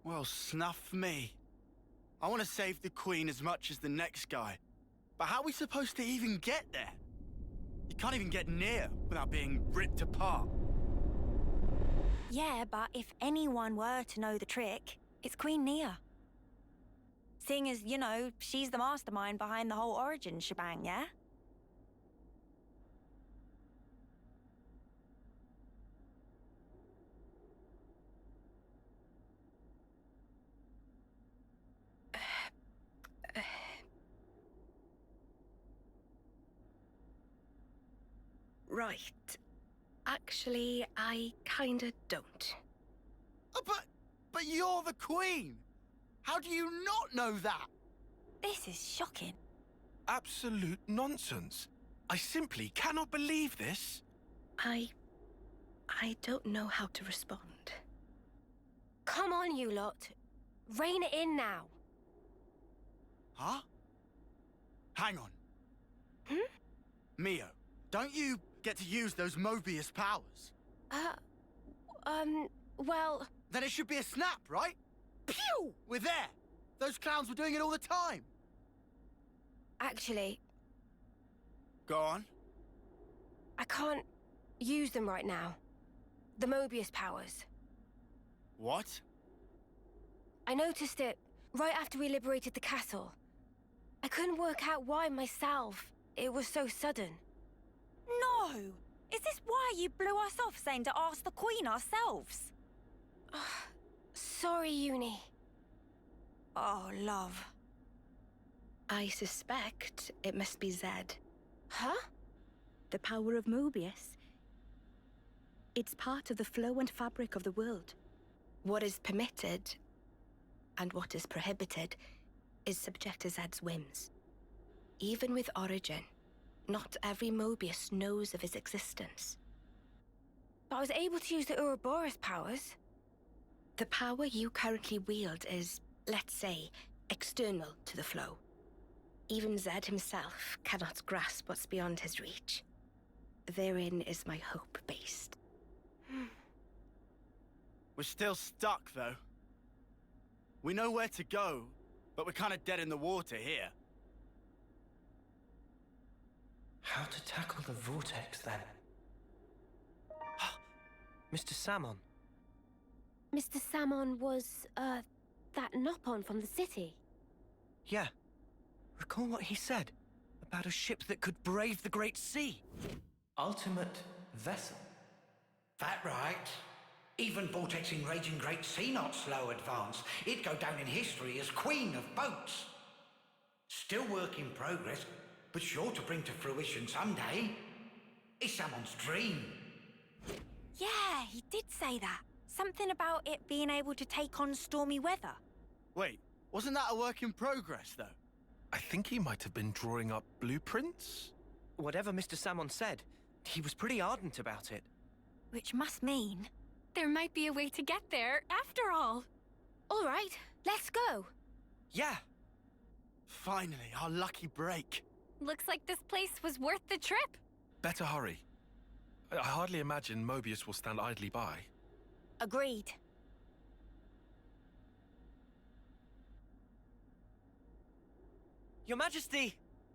Well, snuff me. I want to save the Queen as much as the next guy. But how are we supposed to even get there? You can't even get near without being ripped apart. Yeah, but if anyone were to know the trick, it's Queen Nia. Seeing as, you know, she's the mastermind behind the whole Origin shebang, yeah? Right. Actually, I kinda don't. But you're the Queen! How do you not know that? This is shocking. Absolute nonsense. I simply cannot believe this. I don't know how to respond. Come on, you lot. Rein it in now. Huh? Hang on. Hmm? Mio, don't you get to use those Mobius powers? Well... Then it should be a snap, right? Pew! We're there! Those clowns were doing it all the time! Actually, Go on. I can't use them right now. The Mobius powers. What? I noticed it right after we liberated the castle. I couldn't work out why myself. It was so sudden. No! Is this why you blew us off saying to ask the Queen ourselves? Sorry, Uni. Oh, love. I suspect it must be Zed. Huh? The power of Mobius. It's part of the flow and fabric of the world. What is permitted and what is prohibited is subject to Zed's whims. Even with Origin, not every Mobius knows of his existence. But I was able to use the Ouroboros powers. The power you currently wield is, let's say, external to the flow. Even Zed himself cannot grasp what's beyond his reach. Therein is my hope based. We're still stuck, though. We know where to go, but we're kind of dead in the water here. How to tackle the vortex, then? Mr. Samon. Mr. Samon was, that Nopon from the city. Yeah. Recall what he said about a ship that could brave the Great Sea. Ultimate vessel. That right. Even vortexing raging Great Sea not slow advance. It'd go down in history as queen of boats. Still work in progress, but sure to bring to fruition someday. It's someone's dream. Yeah, he did say that. Something about it being able to take on stormy weather. Wait, wasn't that a work in progress, though? I think he might have been drawing up blueprints? Whatever Mr. Samon said, he was pretty ardent about it. Which must mean... there might be a way to get there, after all. All right, let's go. Yeah. Finally, our lucky break. Looks like this place was worth the trip. Better hurry. I hardly imagine Mobius will stand idly by. Agreed. Your Majesty!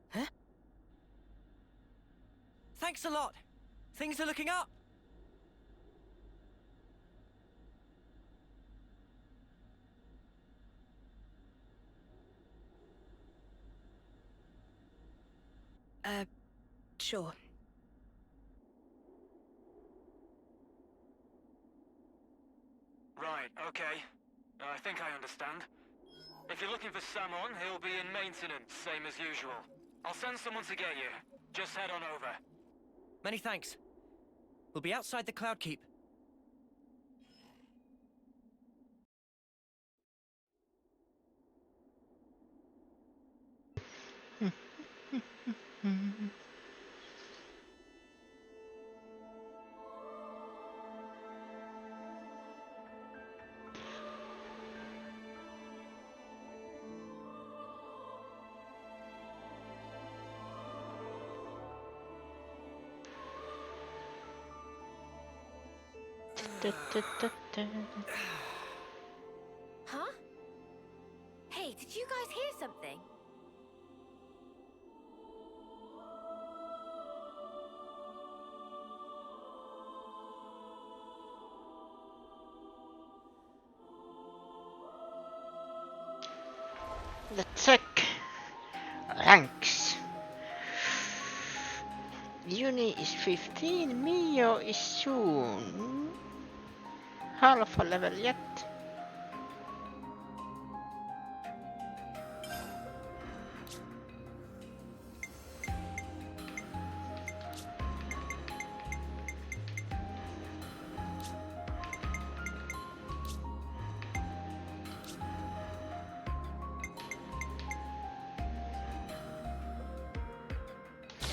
Huh? Thanks a lot. Things are looking up. Sure. Right, okay. I think I understand. If you're looking for Samon, he'll be in maintenance, same as usual. I'll send someone to get you. Just head on over. Many thanks. We'll be outside the Cloud Keep. Huh? Hey, did you guys hear something? Let's check ranks. Uni is 15, Mio is soon. Half a level yet.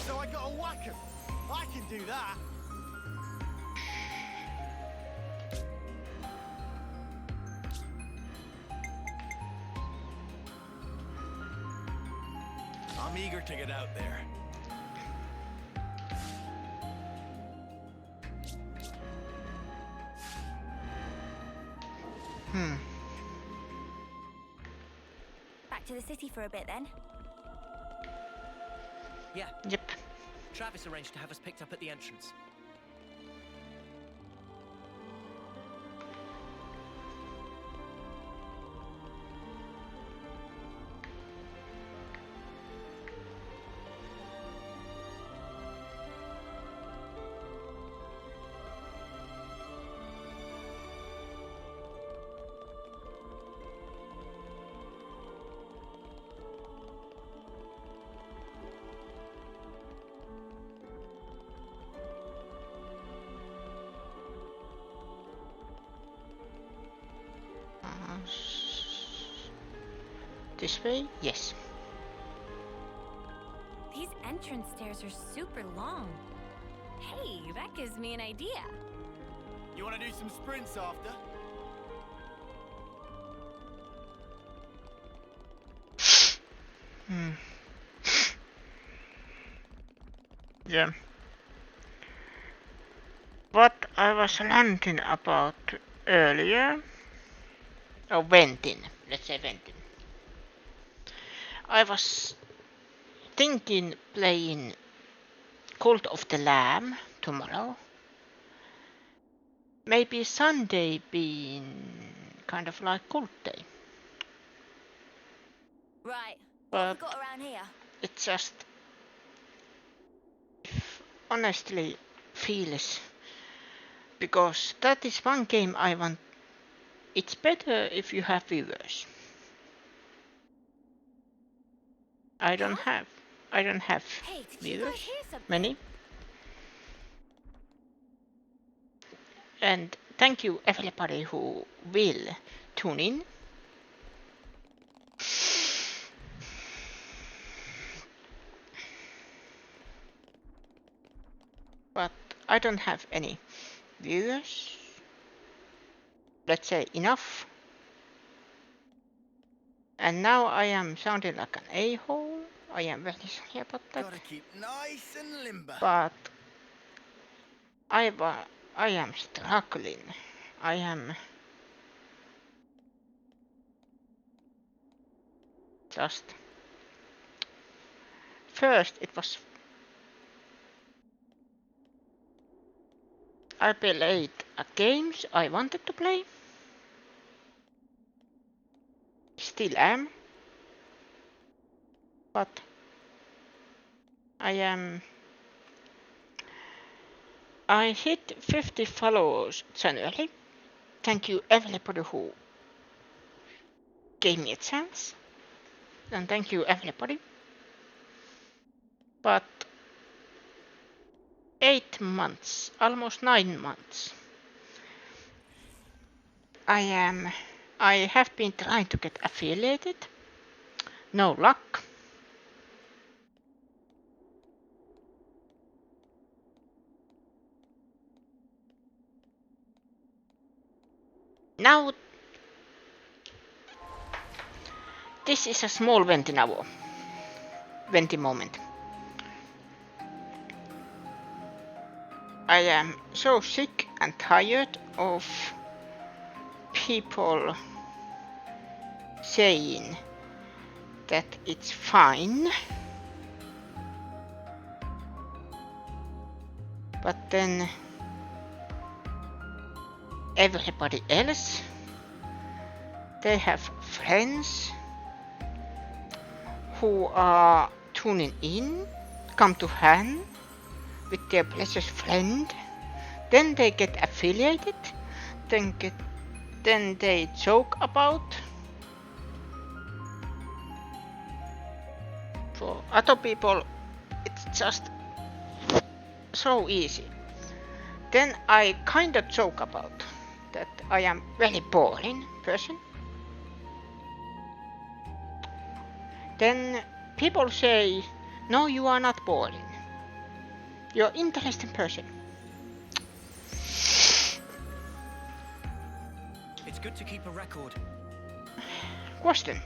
So I got a whack 'em. I can do that. I'm eager to get out there. Back to the city for a bit then. Yeah. Yep. Travis arranged to have us picked up at the entrance. This way? Yes. These entrance stairs are super long. Hey, that gives me an idea. You want to do some sprints after? Yeah. What I was ranting about earlier, or venting, let's say venting. I was thinking playing Cult of the Lamb tomorrow. Maybe Sunday being kind of like Cult Day. Right. What have we got around here? It just honestly feels, because that is one game I want. It's better if you have viewers. I don't have Hey, did you guys viewers, hear something? many. And thank you everybody who will tune in. But I don't have any viewers. Let's say enough. And now I am sounding like an a-hole. I am very sorry about that. Gotta keep nice and limber. But I am struggling. I am just. First, it was. I played games I wanted to play. Still am. But I hit 50 followers January. Thank you everybody who gave me a chance. And thank you everybody. But 8 months, almost 9 months, I have been trying to get affiliated. No luck. Now this is a small venti moment. I am so sick and tired of people saying that it's fine, but then everybody else, they have friends who are tuning in, come to Han with their precious friend, then they get affiliated, then they joke about. For other people, it's just so easy. Then I kind of joke about that I am very boring person. Then people say, no, you are not boring. You're an interesting person. It's good to keep a record. Question.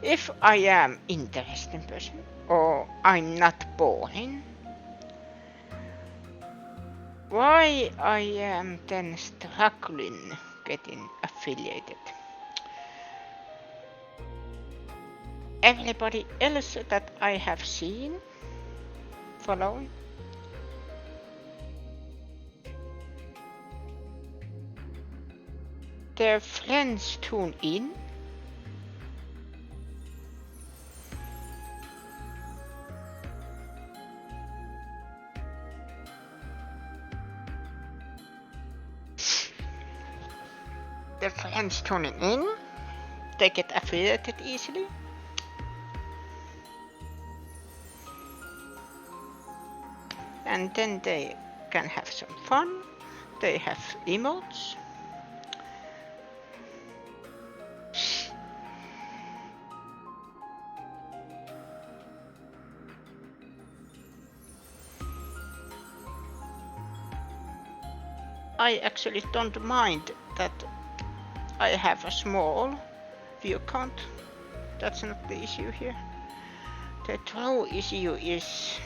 If I am interesting person or I'm not boring, why I am then struggling getting affiliated? Everybody else that I have seen following, their friends tune in. Their friends tuning in, they get affiliated easily. And then they can have some fun. They have emotes. I actually don't mind that I have a small view count. That's not the issue here. The true issue is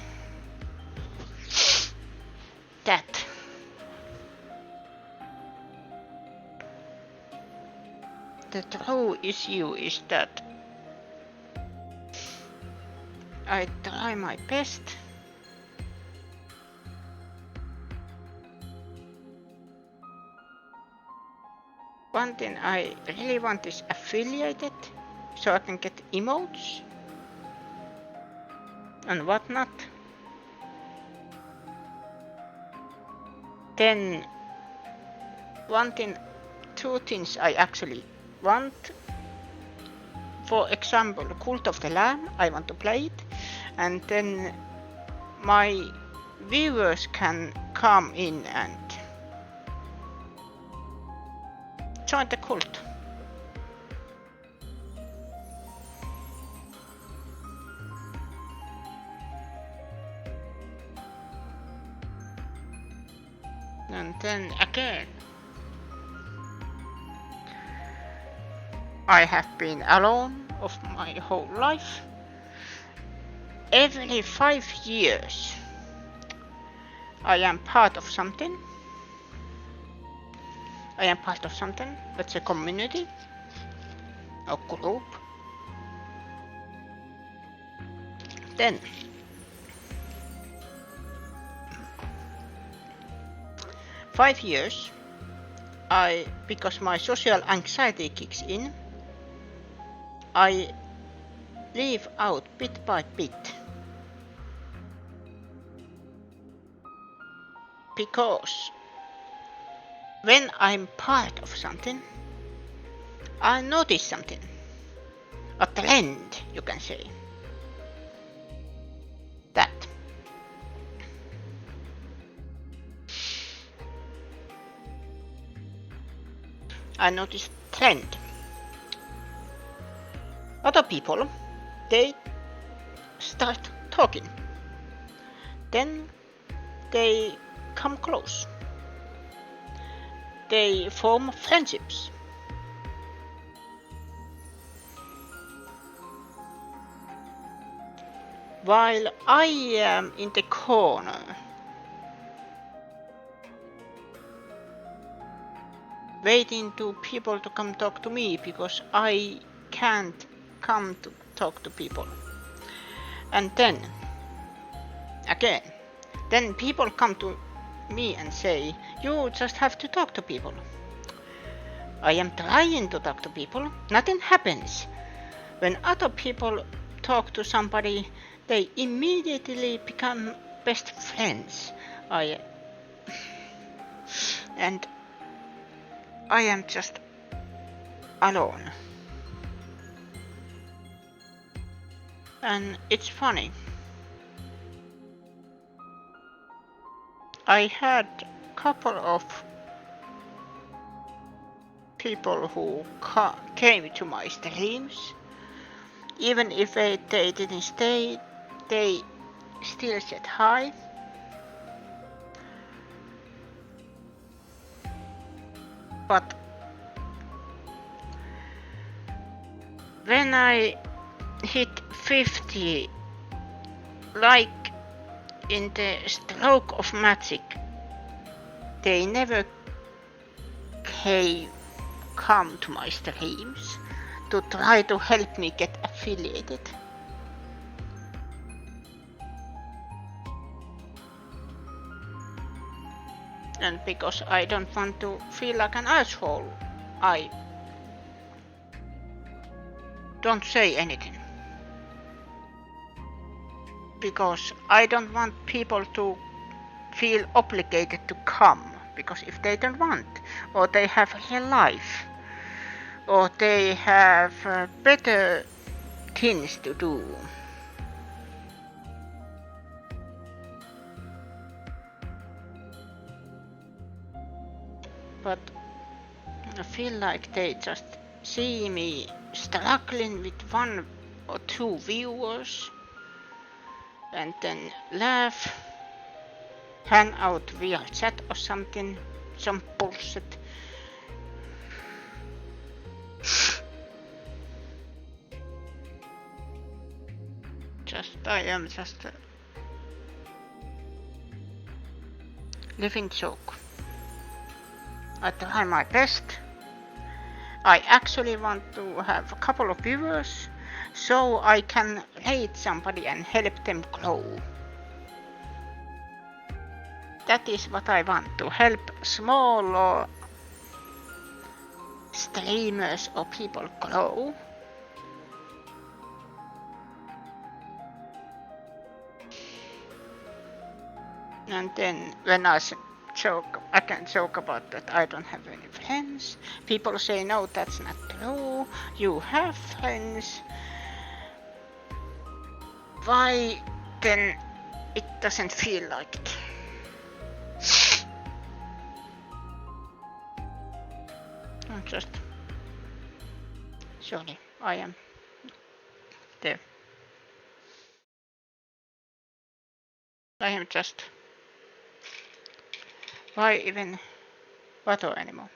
that I try my best one thing I really want is affiliated so I can get emotes and whatnot. Then two things I actually want. For example, Cult of the Lamb, I want to play it, and then my viewers can come in and join the cult. And then again, I have been alone of my whole life. Every 5 years I am part of something. That's a community or group. Then five years because my social anxiety kicks in, I leave out bit by bit. Because when I'm part of something, I notice something. A trend, you can say. That. I notice trend. Other people, they start talking. Then they come close. They form friendships. While I am in the corner, waiting to people to come talk to me because I can't come to talk to people. And then, again, then people come to me and say, you just have to talk to people. I am trying to talk to people, nothing happens. When other people talk to somebody, they immediately become best friends. And I am just alone. And it's funny. I had a couple of people who came to my streams. Even if they didn't stay, they still said hi. But when I hit 50 like in the stroke of magic. They never come to my streams to try to help me get affiliated. And because I don't want to feel like an asshole, I don't say anything. Because I don't want people to feel obligated to come. Because if they don't want, or they have real life, or they have better things to do. But I feel like they just see me struggling with 1 or 2 viewers and then laugh, hang out via chat or something, some bullshit. I am just a living joke. I try my best. I actually want to have a couple of viewers so I can rate somebody and help them grow. That is what I want, to help small streamers or people grow. And then when I can joke about that I don't have any friends. People say, no, that's not true. You have friends. Why then it doesn't feel like it? I'm just sorry, I am there. I am just. Why even bother anymore?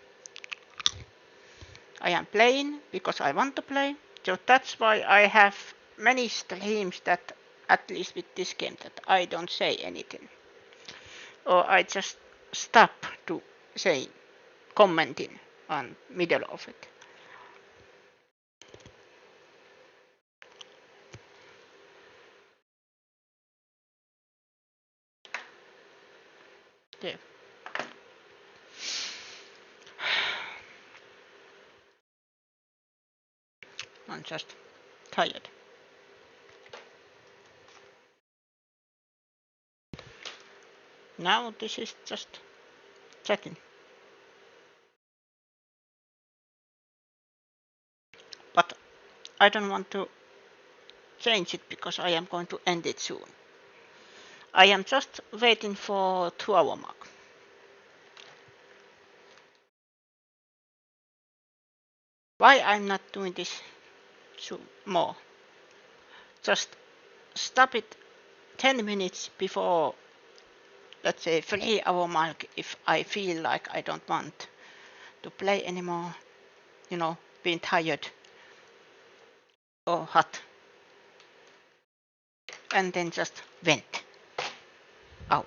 I am playing because I want to play, so that's why I have many streams that, at least with this game, that I don't say anything. Or I just stop to say, commenting on middle of it. There. I'm just tired. Now this is just chatting. But I don't want to change it because I am going to end it soon. I am just waiting for 2-hour mark. Why I'm not doing this more? Just stop it 10 minutes before, let's say, 3-hour mark if I feel like I don't want to play anymore, being tired or hot. And then just vent. Ow.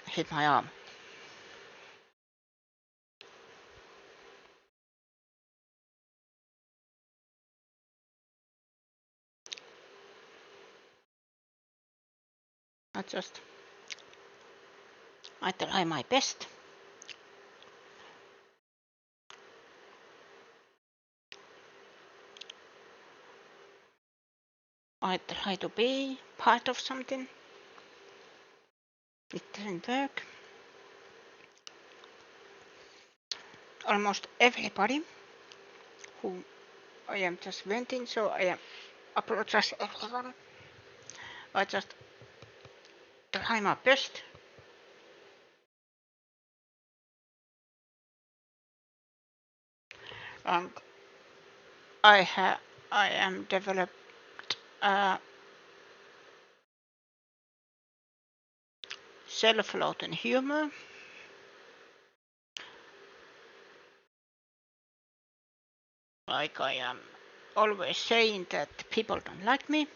Hit my arm. I try my best. I try to be part of something. It doesn't work. Almost everybody who I am just venting, so I am apologize everyone. I just try my best. And I am developed self-loathing humor. Like I am always saying that people don't like me,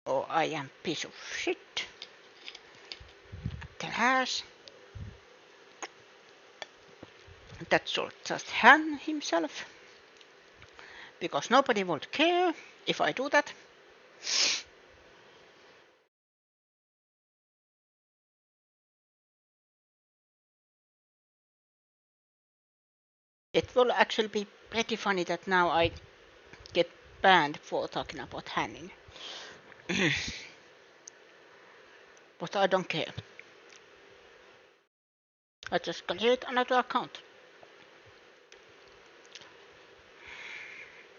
or I am piece of shit, trash. That should just hang himself, because nobody would care if I do that. It will actually be pretty funny that now I get banned for talking about hanging. But I don't care. I just create another account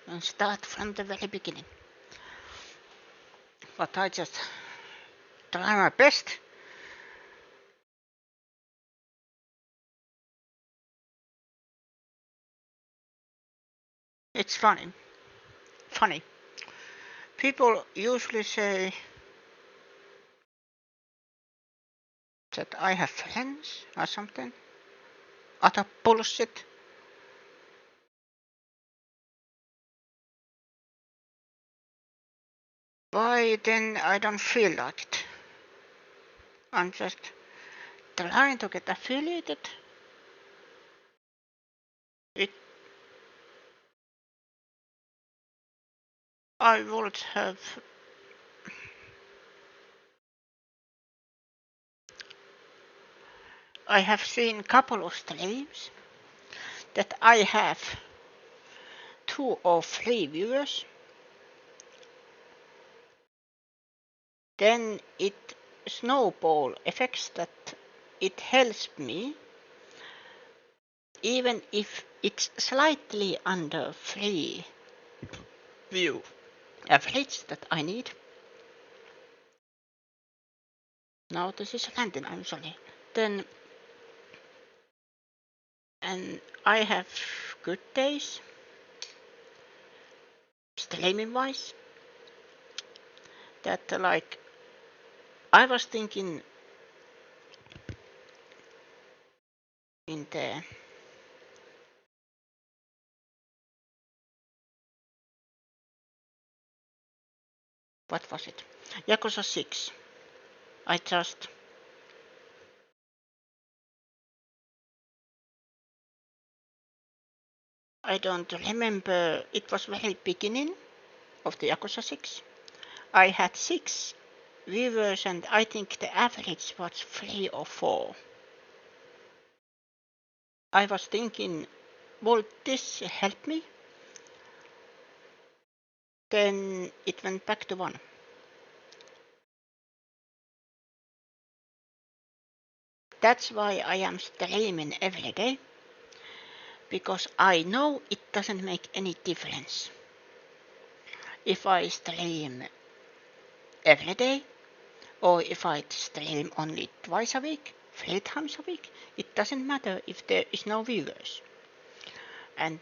and start from the very beginning. But I just try my best. It's funny. People usually say that I have friends or something. Other bullshit. Why then I don't feel like it? I'm just trying to get affiliated. I would have I have seen a couple of streams that I have 2 or 3 viewers. Then it snowball effects that it helps me even if it's slightly under 3 view average that I need. Now this is random, I'm sorry. Then and I have good days streaming wise that like I was thinking in the what was it? Yakuza 6. I don't remember, it was very beginning of the Yakuza 6. I had 6 viewers and I think the average was 3 or 4. I was thinking, will this help me? Then it went back to 1. That's why I am streaming every day, because I know it doesn't make any difference if I stream every day or if I stream only twice a week, 3 times a week. It doesn't matter if there is no viewers. And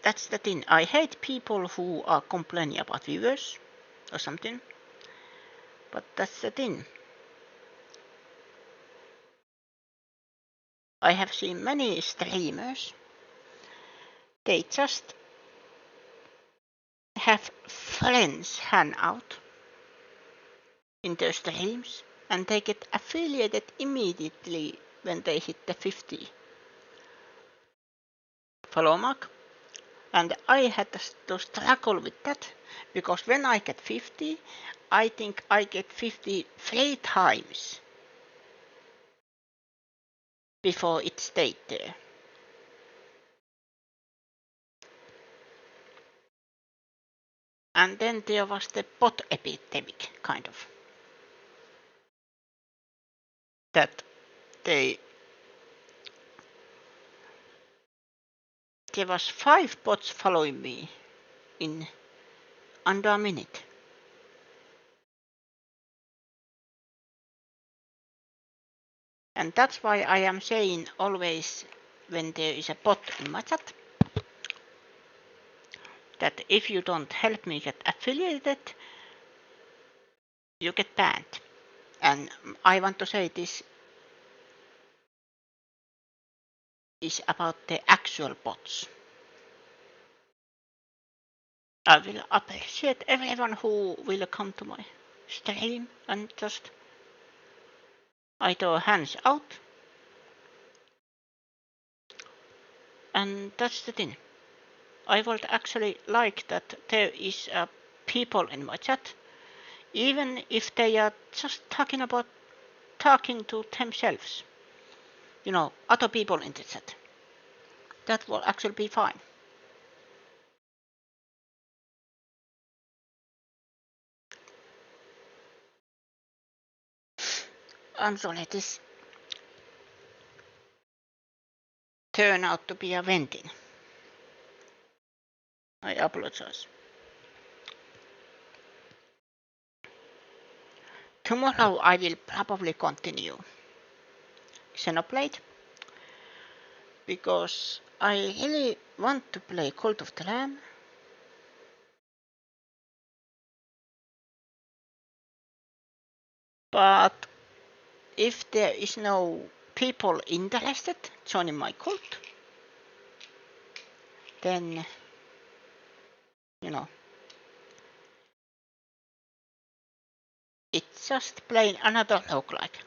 that's the thing. I hate people who are complaining about viewers or something. But that's the thing. I have seen many streamers. They just have friends hang out in their streams and they get affiliated immediately when they hit the 50 follow mark. And I had to struggle with that, because when I get 50, I think I get 53 times before it stayed there. And then there was the bot epidemic, kind of. That there was 5 bots following me in under a minute. And that's why I am saying always when there is a bot in my chat that if you don't help me get affiliated, you get banned. And I want to say this is about the actual bots. I will appreciate everyone who will come to my stream and just either hands out. And that's the thing. I would actually like that there is people in my chat, even if they are just talking to themselves. You know, other people in the chat. That will actually be fine. I'm sorry, this turned out to be a venting. I apologize. Tomorrow I will probably continue Xenoblade, because I really want to play Cult of the Lamb. But if there is no people interested joining my cult, then, you know, it's just plain another roguelike.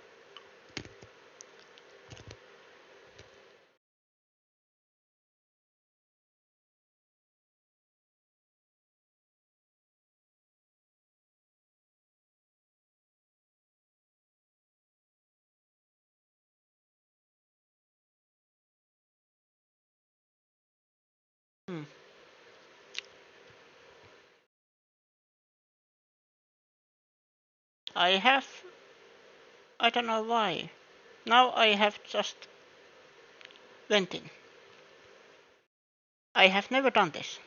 I don't know why. Now I have just went in. I have never done this.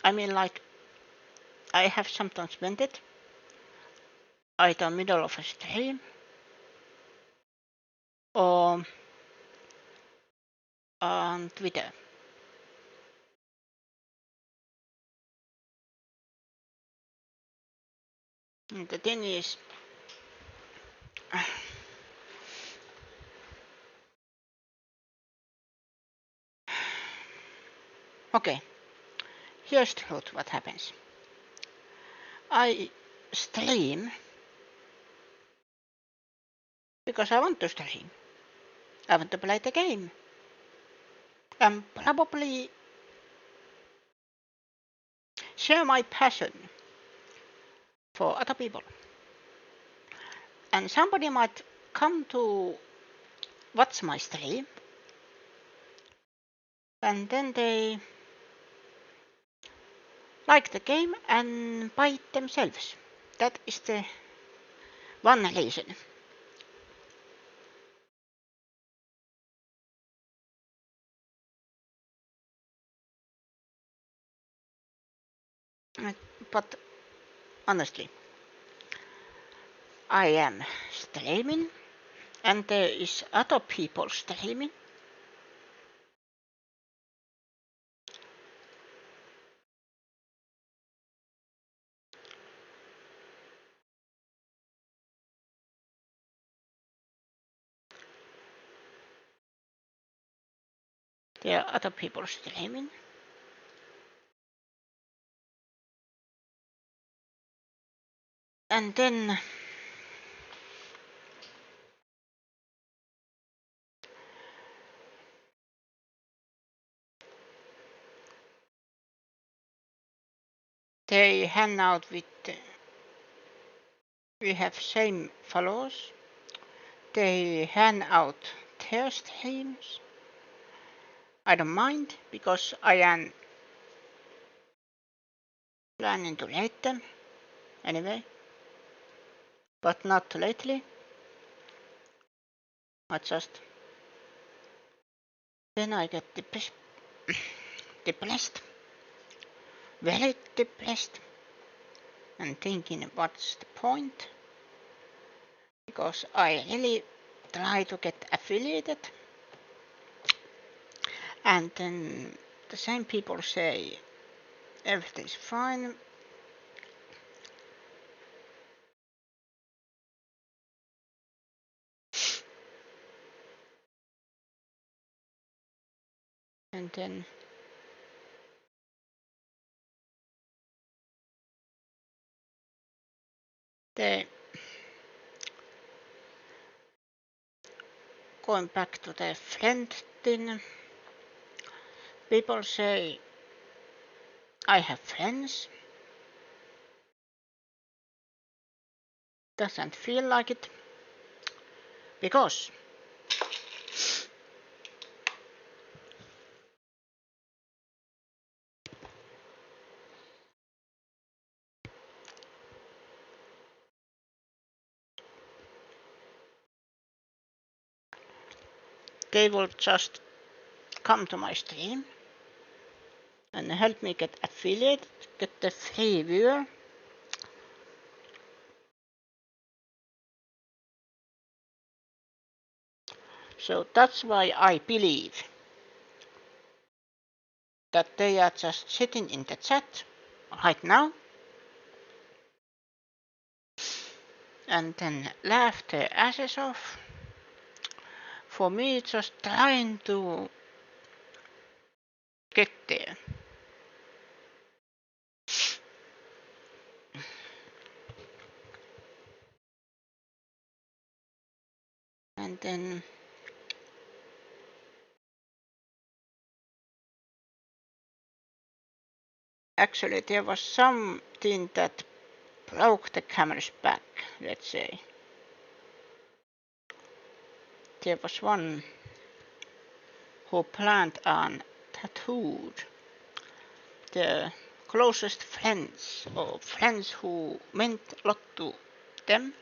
I mean, like, I have sometimes went it, either middle of a stream, or on Twitter. And the thing is, okay, here's the truth what happens. I stream because I want to stream. I want to play the game. And probably share my passion for other people. And somebody might come to watch my stream, and then they like the game and buy it themselves. That is the one reason. But honestly, I am streaming, and there is other people streaming. There are other people streaming. And then they hang out with, we have same followers. They hang out their streams. I don't mind, because I am planning to rate them anyway, but not lately. I just, then I get depressed, very depressed, and thinking what's the point, because I really try to get affiliated, and then the same people say everything's fine. And then they going back to the friend thing. People say I have friends. Doesn't feel like it. Because they will just come to my stream and help me get affiliated, get the free viewer. So that's why I believe that they are just sitting in the chat right now and then laugh their asses off for me just trying to get there. And then actually there was something that broke the camera's back, let's say. There was one who planned on tattooed the closest friends or friends who meant a lot to them,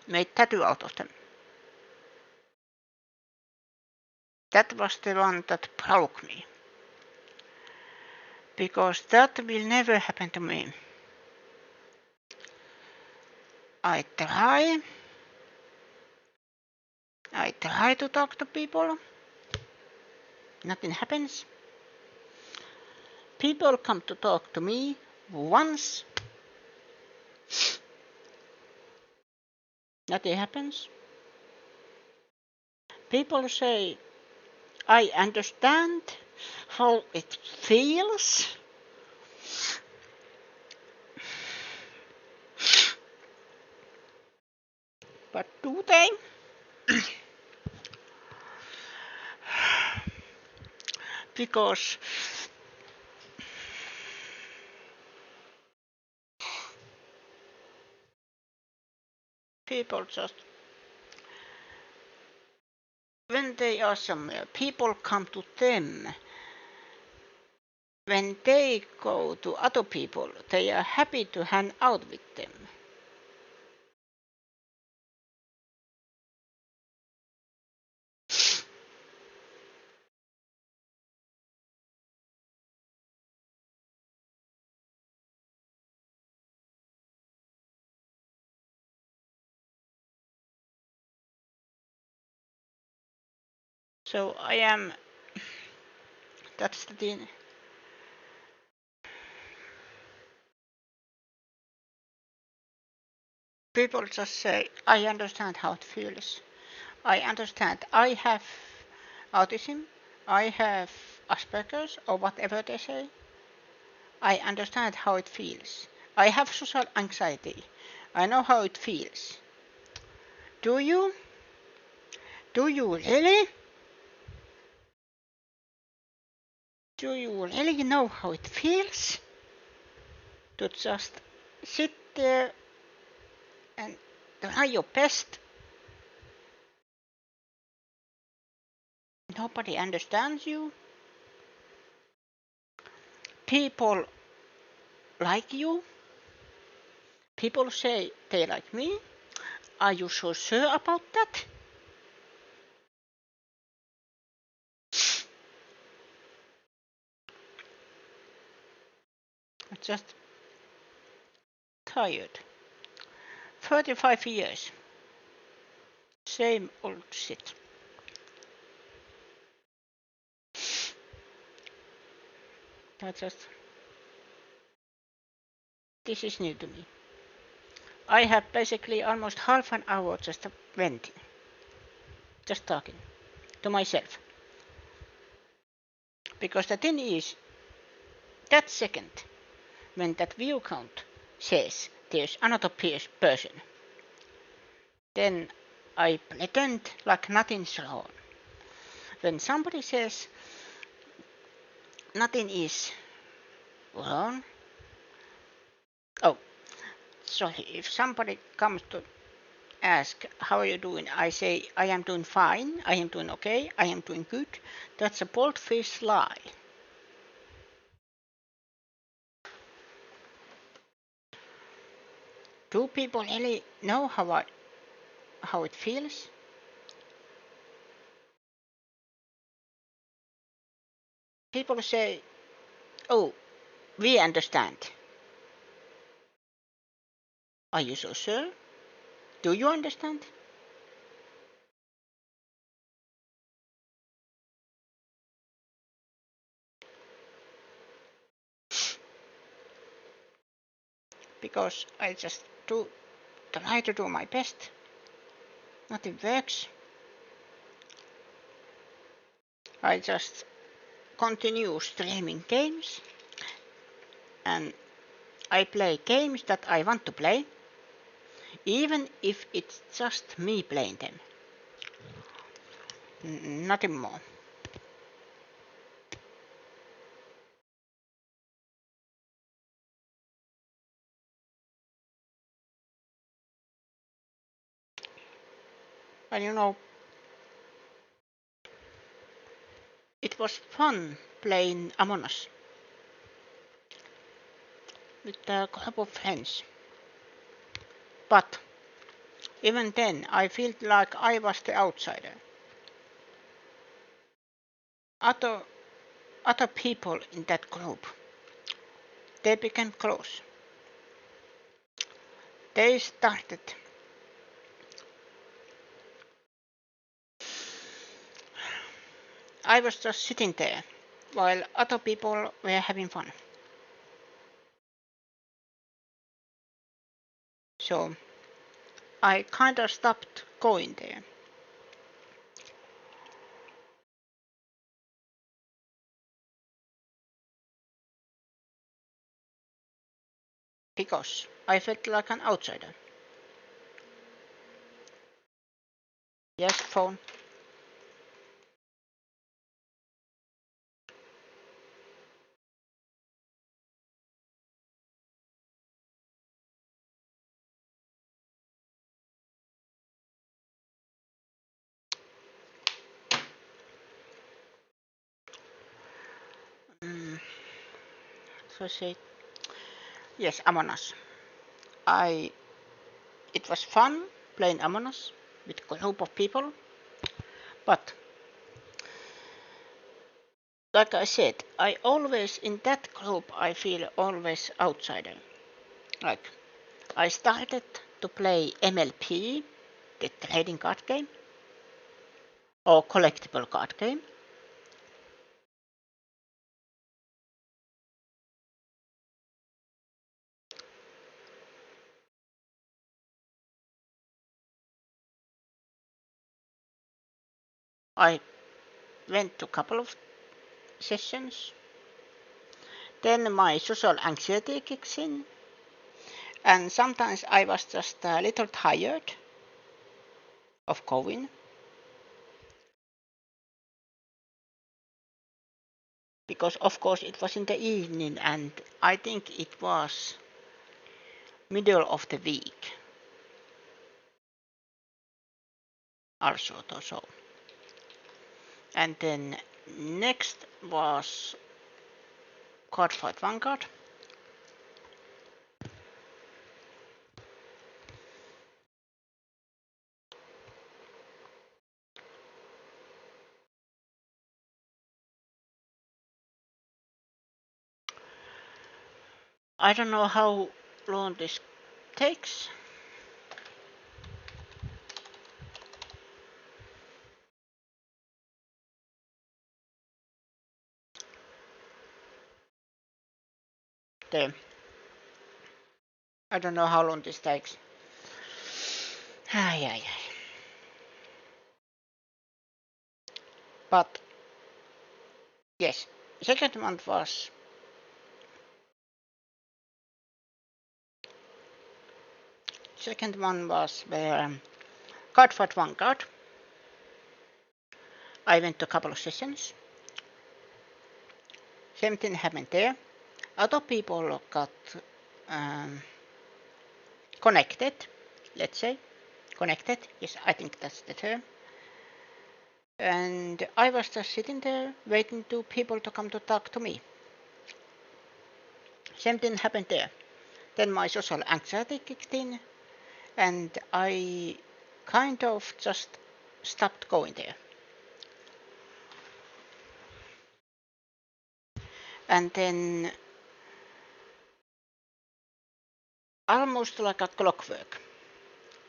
made tattoo out of them. That was the one that broke me. Because that will never happen to me. I try to talk to people. Nothing happens. People come to talk to me once. Nothing happens. People say, I understand how it feels. But do they? Because people just, when they are somewhere, people come to them. When they go to other people, they are happy to hang out with them. So I am, that's the thing. People just say, I understand how it feels. I understand. I have autism. I have Asperger's or whatever they say. I understand how it feels. I have social anxiety. I know how it feels. Do you? Do you really? Do you really know how it feels to just sit there and try your best? Nobody understands you. People like you. People say they like me. Are you so sure about that? I'm just tired. 35 years. Same old shit. This is new to me. I have basically almost half an hour just venting. Just talking to myself. Because the thing is, that second, when that view count says there's another person, then I pretend like nothing's wrong. When somebody says nothing is wrong, oh, sorry, if somebody comes to ask how are you doing, I say I am doing fine, I am doing okay, I am doing good. That's a bold-faced lie. Do people really know how it feels? People say, oh, we understand. Are you so sure? Do you understand? Because I just try to do my best. Nothing works. I just continue streaming games, and I play games that I want to play, even if it's just me playing them. Nothing more. And you know, it was fun playing Among Us with a group of friends. But even then, I felt like I was the outsider. Other people in that group, they became close. They started. I was just sitting there while other people were having fun. So I kind of stopped going there. Because I felt like an outsider. Yes, phone. So say, yes, Among Us. It was fun playing Among Us with a group of people, but like I said, I always in that group I feel always outsider. Like I started to play MLP, the trading card game, or collectible card game. I went to a couple of sessions. Then my social anxiety kicks in, and sometimes I was just a little tired of going. Because of course it was in the evening, and I think it was middle of the week. Also, so. And then next was Cardfight Vanguard. I don't know how long this takes. I don't know how long this takes. Ay. But yes, second one was where God fought one god. I went to a couple of sessions. Same thing happened there. Other people got connected, let's say. Connected, yes, I think that's the term. And I was just sitting there waiting to people to come to talk to me. Same thing happened there. Then my social anxiety kicked in and I kind of just stopped going there. And then almost like a clockwork,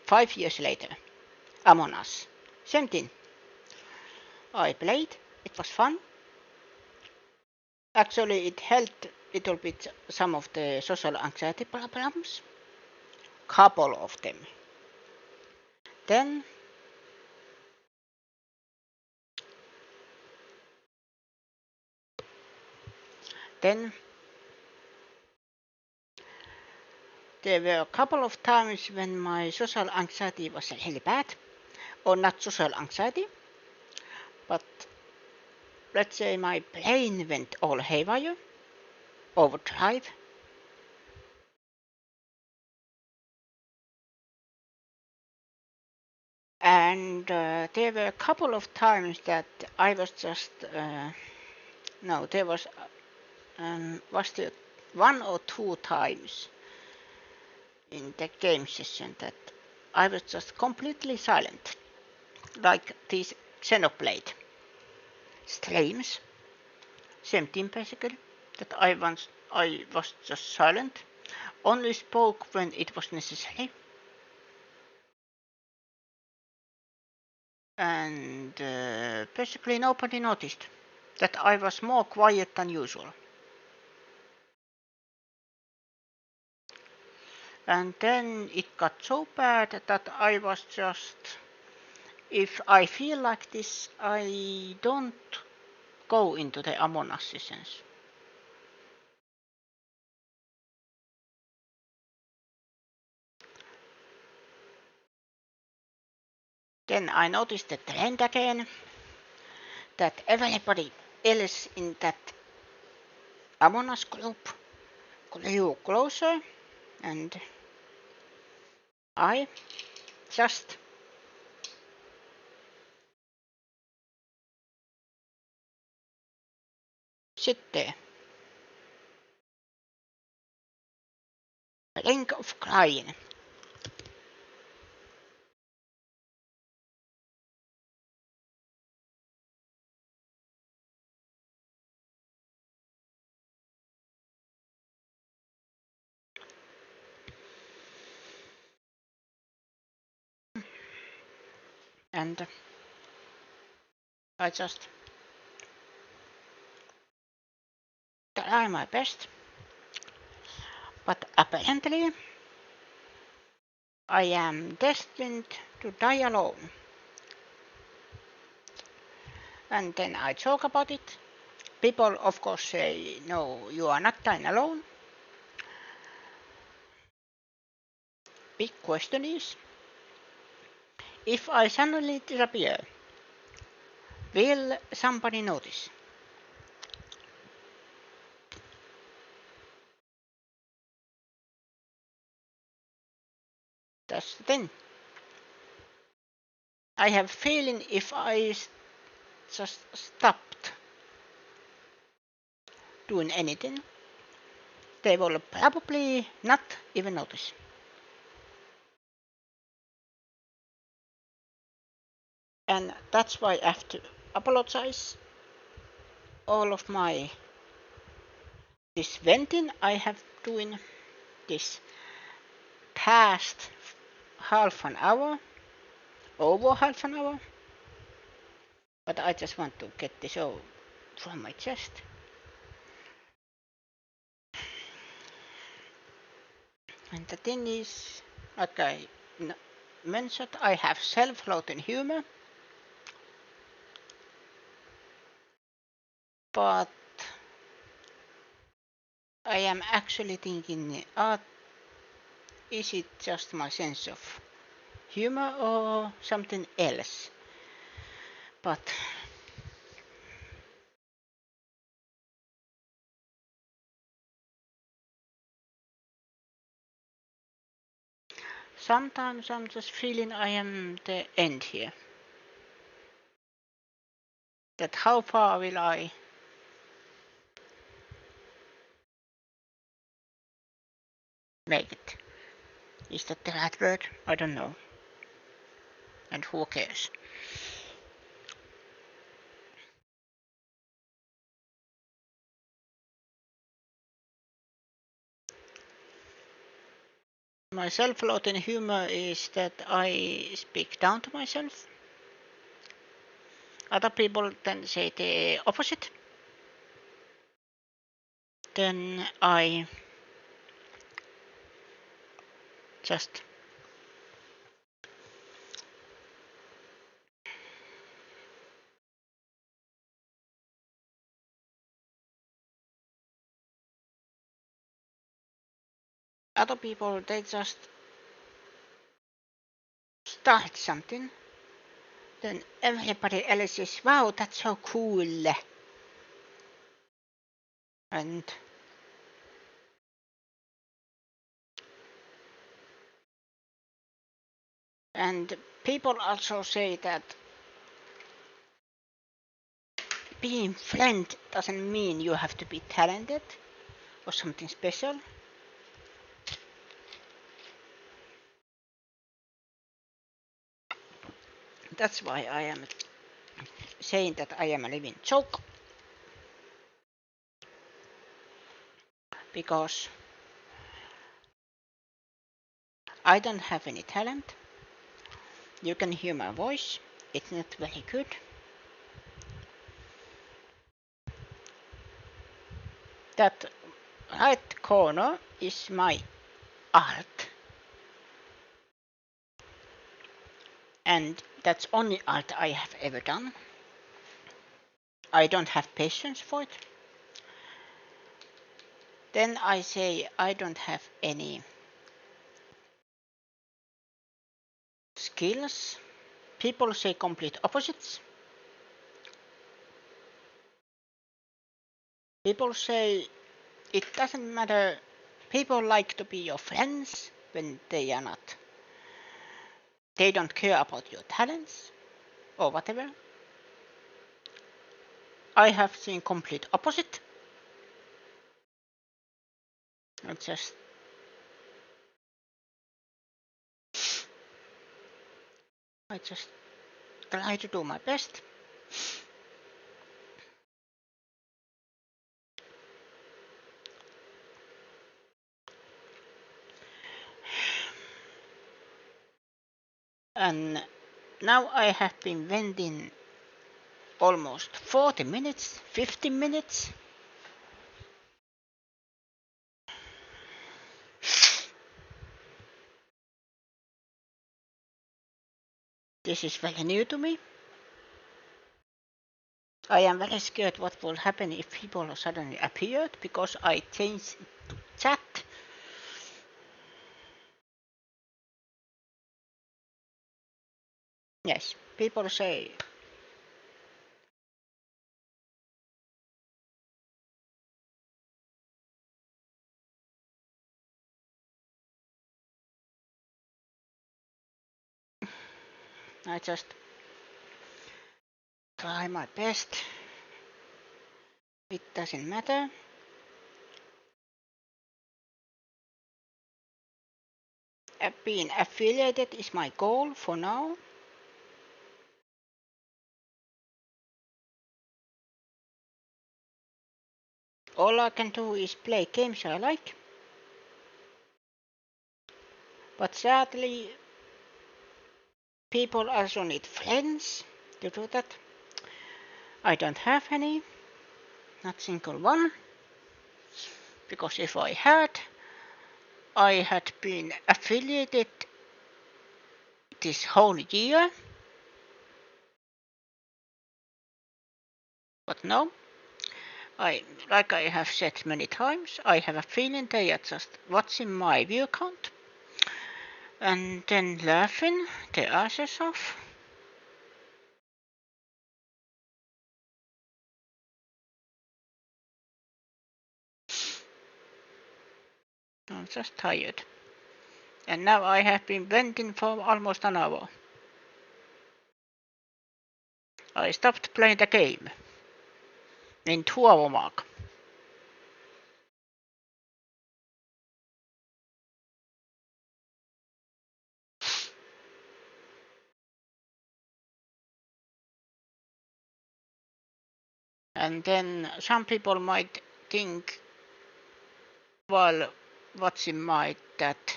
5 years later, Among Us. Same thing. I played, it was fun. Actually, it helped a little bit some of the social anxiety problems. Couple of them. Then there were a couple of times when my social anxiety was really bad, or not social anxiety, but let's say my brain went all haywire, overdrive. And there were a couple of times that I was just, there was there 1 or 2 times in the game session that I was just completely silent, like these Xenoblade streams. Same thing basically, that I was just silent, only spoke when it was necessary. And basically nobody noticed that I was more quiet than usual. And then it got so bad that I was just, if I feel like this, I don't go into the Among Us sessions. Then I noticed the trend again, that everybody else in that Among Us group grew closer, and I just sit there, blink of crying. And I just try my best, but apparently I am destined to die alone. And then I talk about it. People of course say, no, you are not dying alone. Big question is, if I suddenly disappear, will somebody notice? That's the thing. I have a feeling if I just stopped doing anything, they will probably not even notice. And that's why I have to apologize all of my this venting I have doing this past half an hour, over half an hour, but I just want to get this all from my chest. And the thing is, like I mentioned, I have self-loathing humor. but I am actually thinking, is it just my sense of humor or something else? But sometimes I'm just feeling I am the end here. That how far will I make it? Is that the right word? I don't know. And who cares? My self-loathing humor is that I speak down to myself. Other people then say the opposite. Then I just other people, they just start something, then everybody else says, wow, that's so cool. And people also say that being friend doesn't mean you have to be talented or something special. That's why I am saying that I am a living joke. Because I don't have any talent. You can hear my voice. It's not very good. That right corner is my art. And that's only art I have ever done. I don't have patience for it. Then I say I don't have any skills. People say complete opposites. People say it doesn't matter. People like to be your friends when they are not. They don't care about your talents or whatever. I have seen complete opposite. I just try to do my best. And now I have been venting almost 40 minutes, 50 minutes. This is very new to me. I am very scared what will happen if people suddenly appeared because I changed it to chat. Yes, people say I just try my best. It doesn't matter. Being affiliated is my goal for now. All I can do is play games I like. But sadly, people also need friends to do that. I don't have any, not single one. Because if I had been affiliated this whole year. But no, Like I have said many times, I have a feeling they are just watching my view account and then laughing their asses off. I'm just tired. And now I have been venting for almost an hour. I stopped playing the game in 2 hour mark. And then some people might think, well, watching my that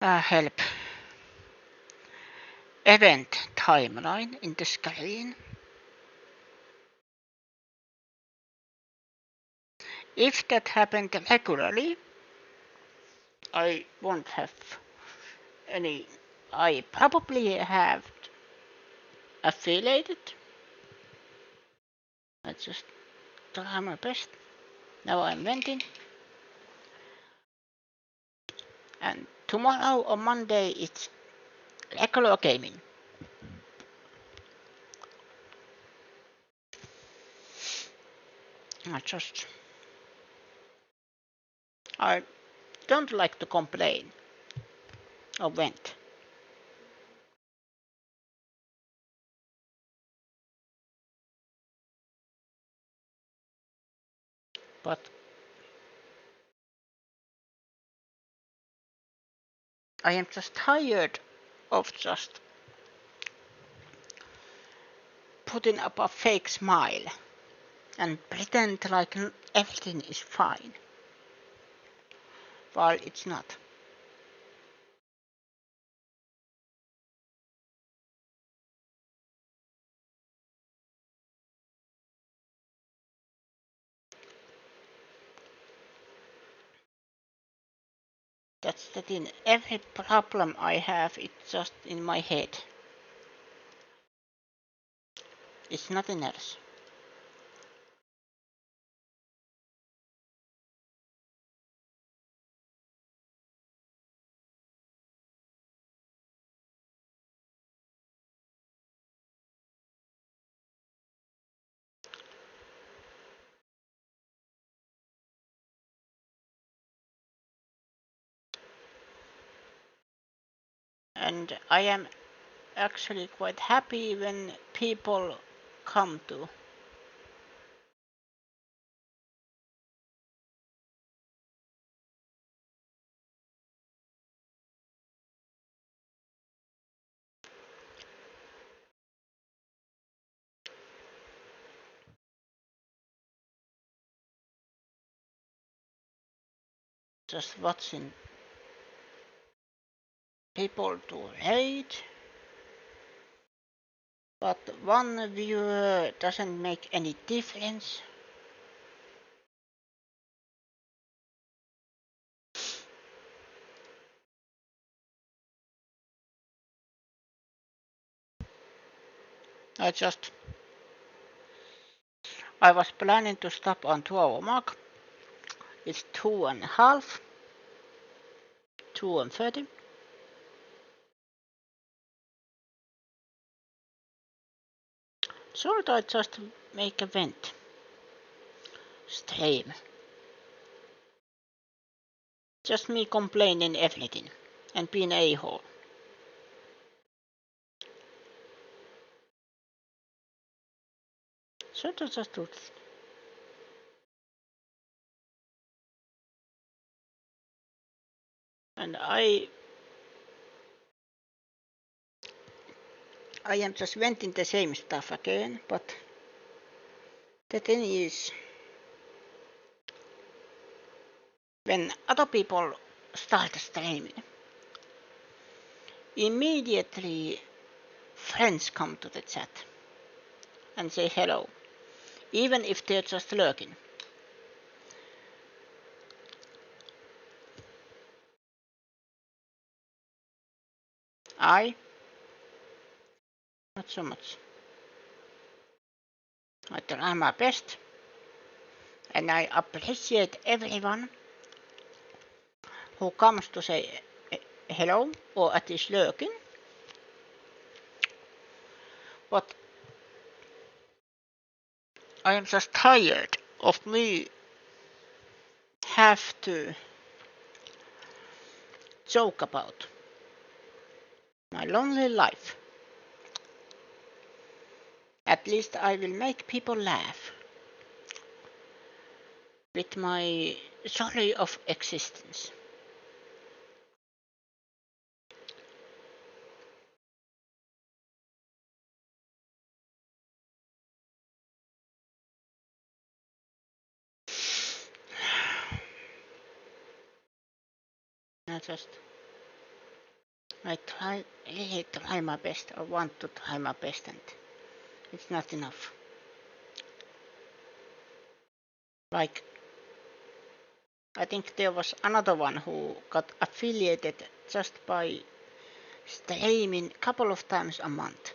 help event timeline in the screen. If that happened regularly, I won't have any. I probably have affiliated. I just try my best. Now I'm venting. And tomorrow on Monday it's regular gaming. I don't like to complain or vent. But I am just tired of just putting up a fake smile and pretend like everything is fine, while it's not. That's the thing. Every problem I have, it's just in my head. It's nothing else. And I am actually quite happy when people come to just watching people to hate. But one viewer doesn't make any difference. I was planning to stop on 2 hour mark. It's 2.5, 2:30. So I just make a vent stream. Just me complaining everything and being a-hole. So I just do this. And I am just venting the same stuff again, but the thing is, when other people start streaming, immediately friends come to the chat and say hello, even if they're just lurking. Not so much. I try my best And I appreciate everyone who comes to say hello or at least lurking. But I am just tired of me have to joke about my lonely life. At least I will make people laugh with my joy of existence. I really try my best. I want to try my best, and it's not enough. Like, I think there was another one who got affiliated just by streaming a couple of times a month.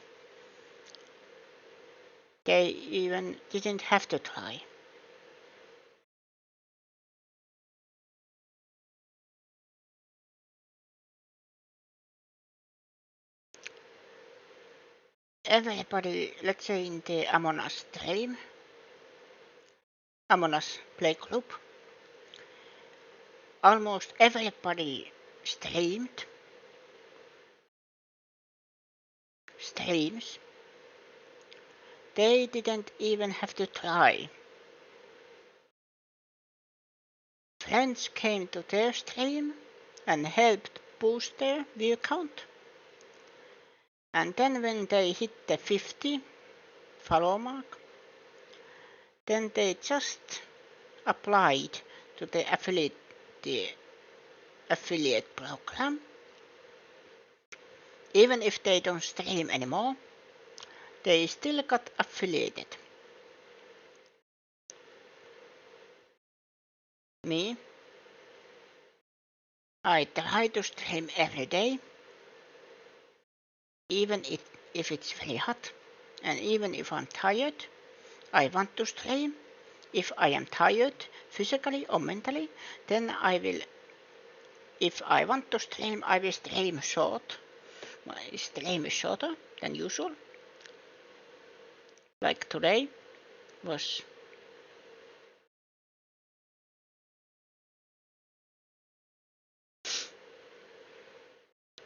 They even didn't have to try. Everybody, let's say in the Among Us stream, Among Us play group, almost everybody streams. They didn't even have to try. Friends came to their stream and helped boost their view count. And then when they hit the 50 follow mark, then they just applied to the affiliate program. Even if they don't stream anymore, they still got affiliated. Me, I try to stream every day, even if it's very hot, and even if I'm tired, I want to stream. If I am tired, physically or mentally, then I will, if I want to stream, I will stream short. My stream is shorter than usual. Like today was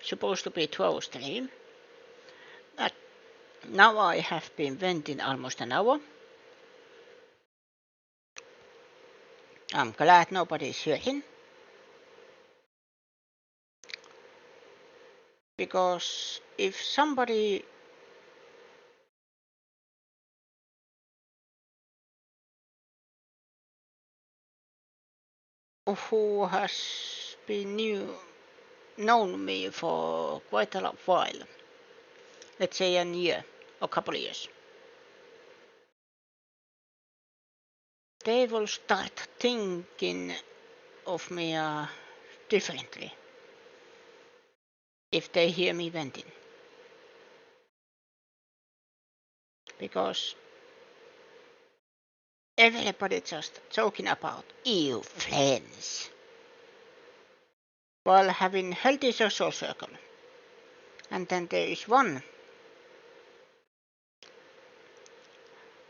supposed to be 12 stream. But now I have been venting almost an hour. I'm glad nobody's hearing. Because if somebody who has been known me for quite a while, let's say a year or couple of years, they will start thinking of me differently if they hear me venting. Because everybody just talking about you friends while having healthy social circle. And then there is one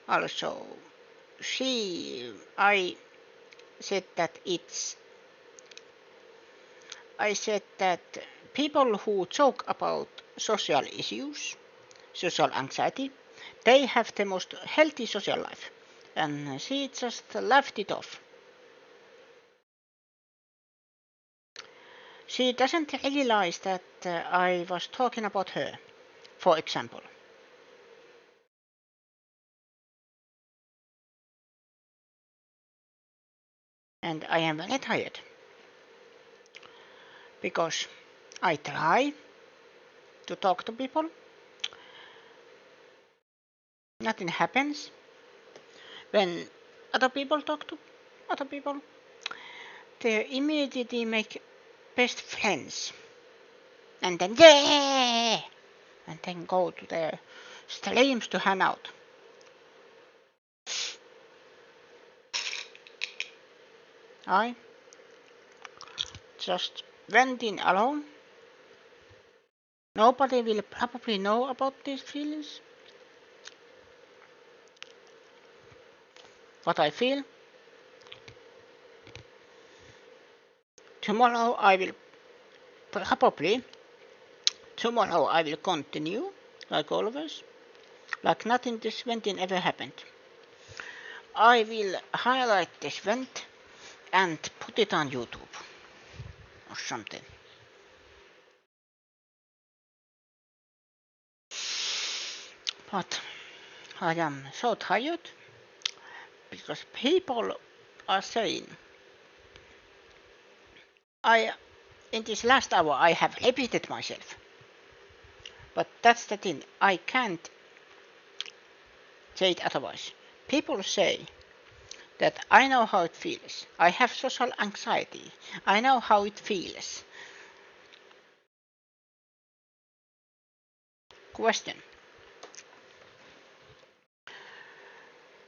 also. I said that people who talk about social issues, social anxiety, they have the most healthy social life. And she just laughed it off. She doesn't realize that I was talking about her, for example. And I am very tired. Because I try to talk to people. Nothing happens. When other people talk to other people, they immediately make best friends. And then, yeah! And then go to their streams to hang out. I just went in alone. Nobody will probably know about these feelings. What I feel. Tomorrow I will continue, like always, like nothing this venting ever happened. I will highlight this vent and put it on YouTube or something. But I am so tired because people are saying in this last hour I have repeated myself. But that's the thing, I can't say it otherwise. People say that I know how it feels. I have social anxiety. I know how it feels. Question.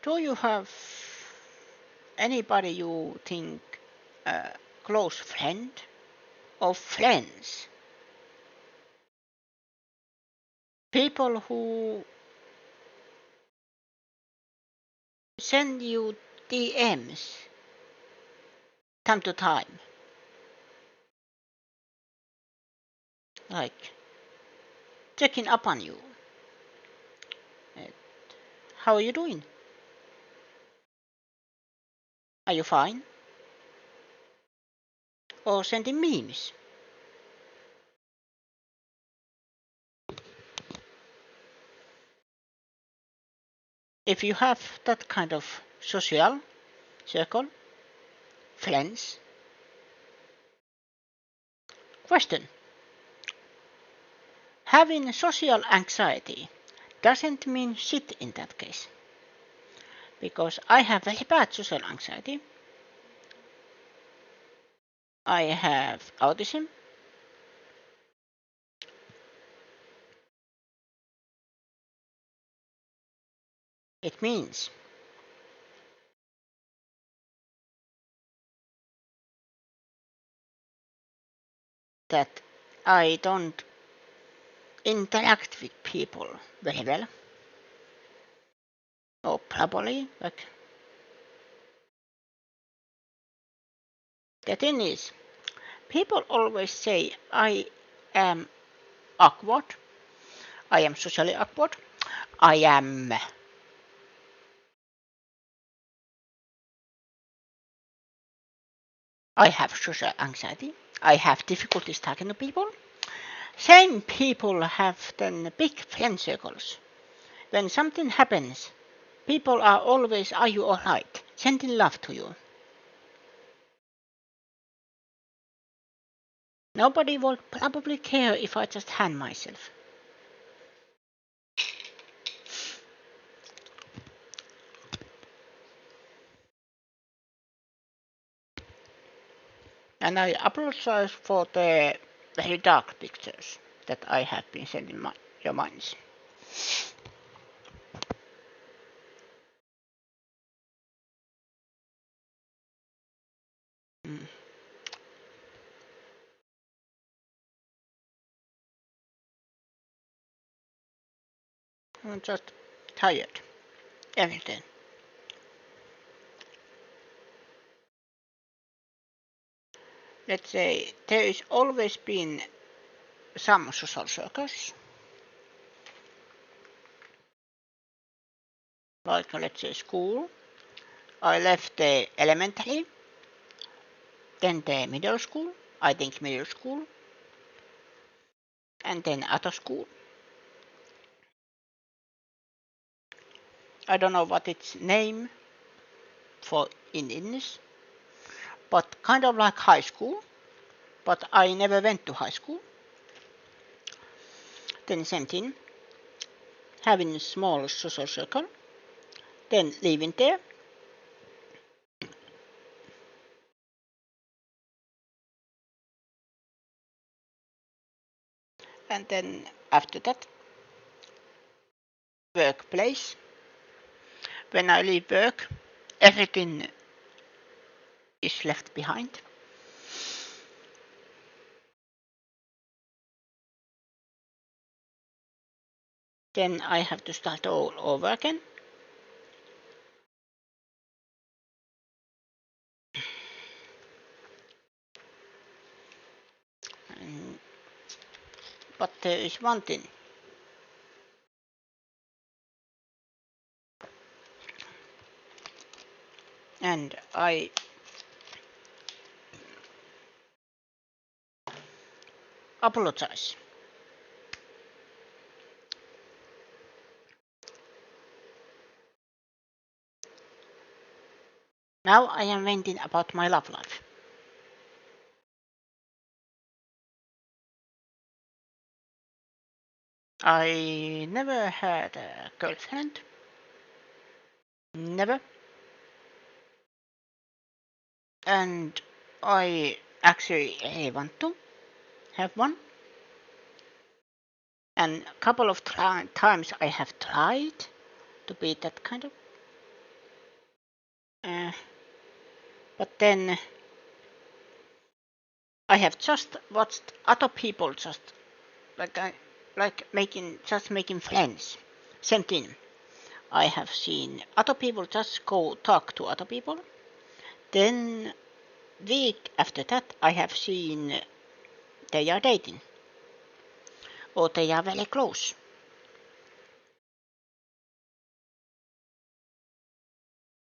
Do you have anybody you think a close friend or friends? People who send you DMs time to time. Like checking up on you. How are you doing? Are you fine? Or sending memes. If you have that kind of social circle, friends, question. Having social anxiety doesn't mean shit in that case. Because I have very bad social anxiety. I have autism. It means that I don't interact with people very well. Or probably, like, the thing is, people always say I am awkward. I am socially awkward. I have social anxiety. I have difficulties talking to people. Same people have then big friend circles. When something happens, people are always, are you alright? Sending love to you. Nobody will probably care if I just hang myself. And I apologize for the very dark pictures that I have been sending your minds. I'm just tired. Everything. Let's say there is always been some social circles. Like let's say school. I left the elementary, then the middle school, I think middle school, and then other school. I don't know what its name for in English, but kind of like high school, but I never went to high school. Then same thing, having a small social circle, then leaving there. And then after that, workplace. When I leave work, everything is left behind. Then I have to start all over again. But there is one thing. And I apologize. Now I am venting about my love life. I never had a girlfriend. Never. And I actually want to have one. And a couple of times I have tried to be that kind of. But then I have just watched other people just making friends. Same thing. I have seen other people just go talk to other people. Then week after that I have seen they are dating. Or they are very close.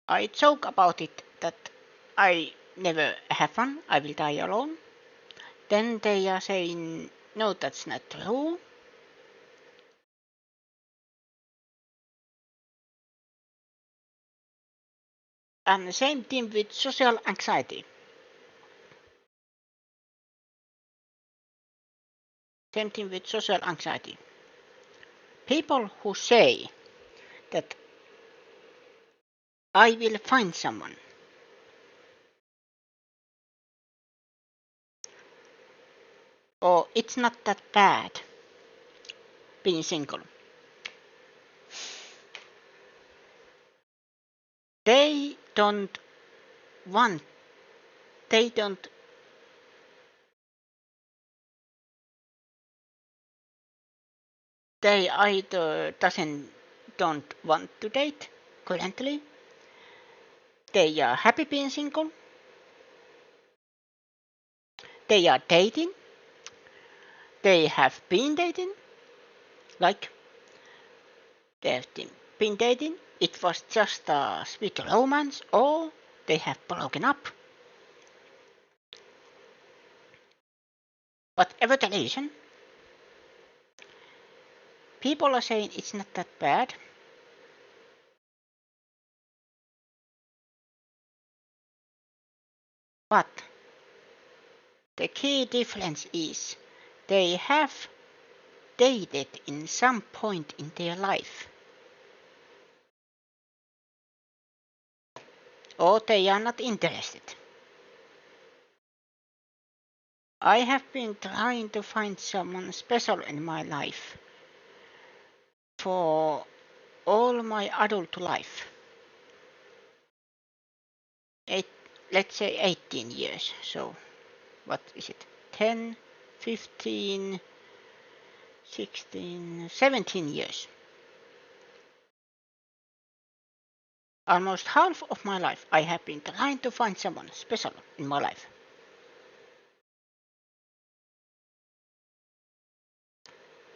I joke about it that I never have one, I will die alone. Then they are saying, no, that's not true. And the same thing with social anxiety. Same thing with social anxiety. People who say that I will find someone. Or it's not that bad being single. They don't want, they don't they either don't want to date currently. They are happy being single. They are dating. They have been dating. Like they have been dating. It was just a sweet romance, or they have broken up. Whatever the reason, people are saying it's not that bad. But the key difference is they have dated in some point in their life. Or they are not interested. I have been trying to find someone special in my life for all my adult life. Let's say 18 years. So what is it? 10, 15, 16, 17 years. Almost half of my life I have been trying to find someone special in my life.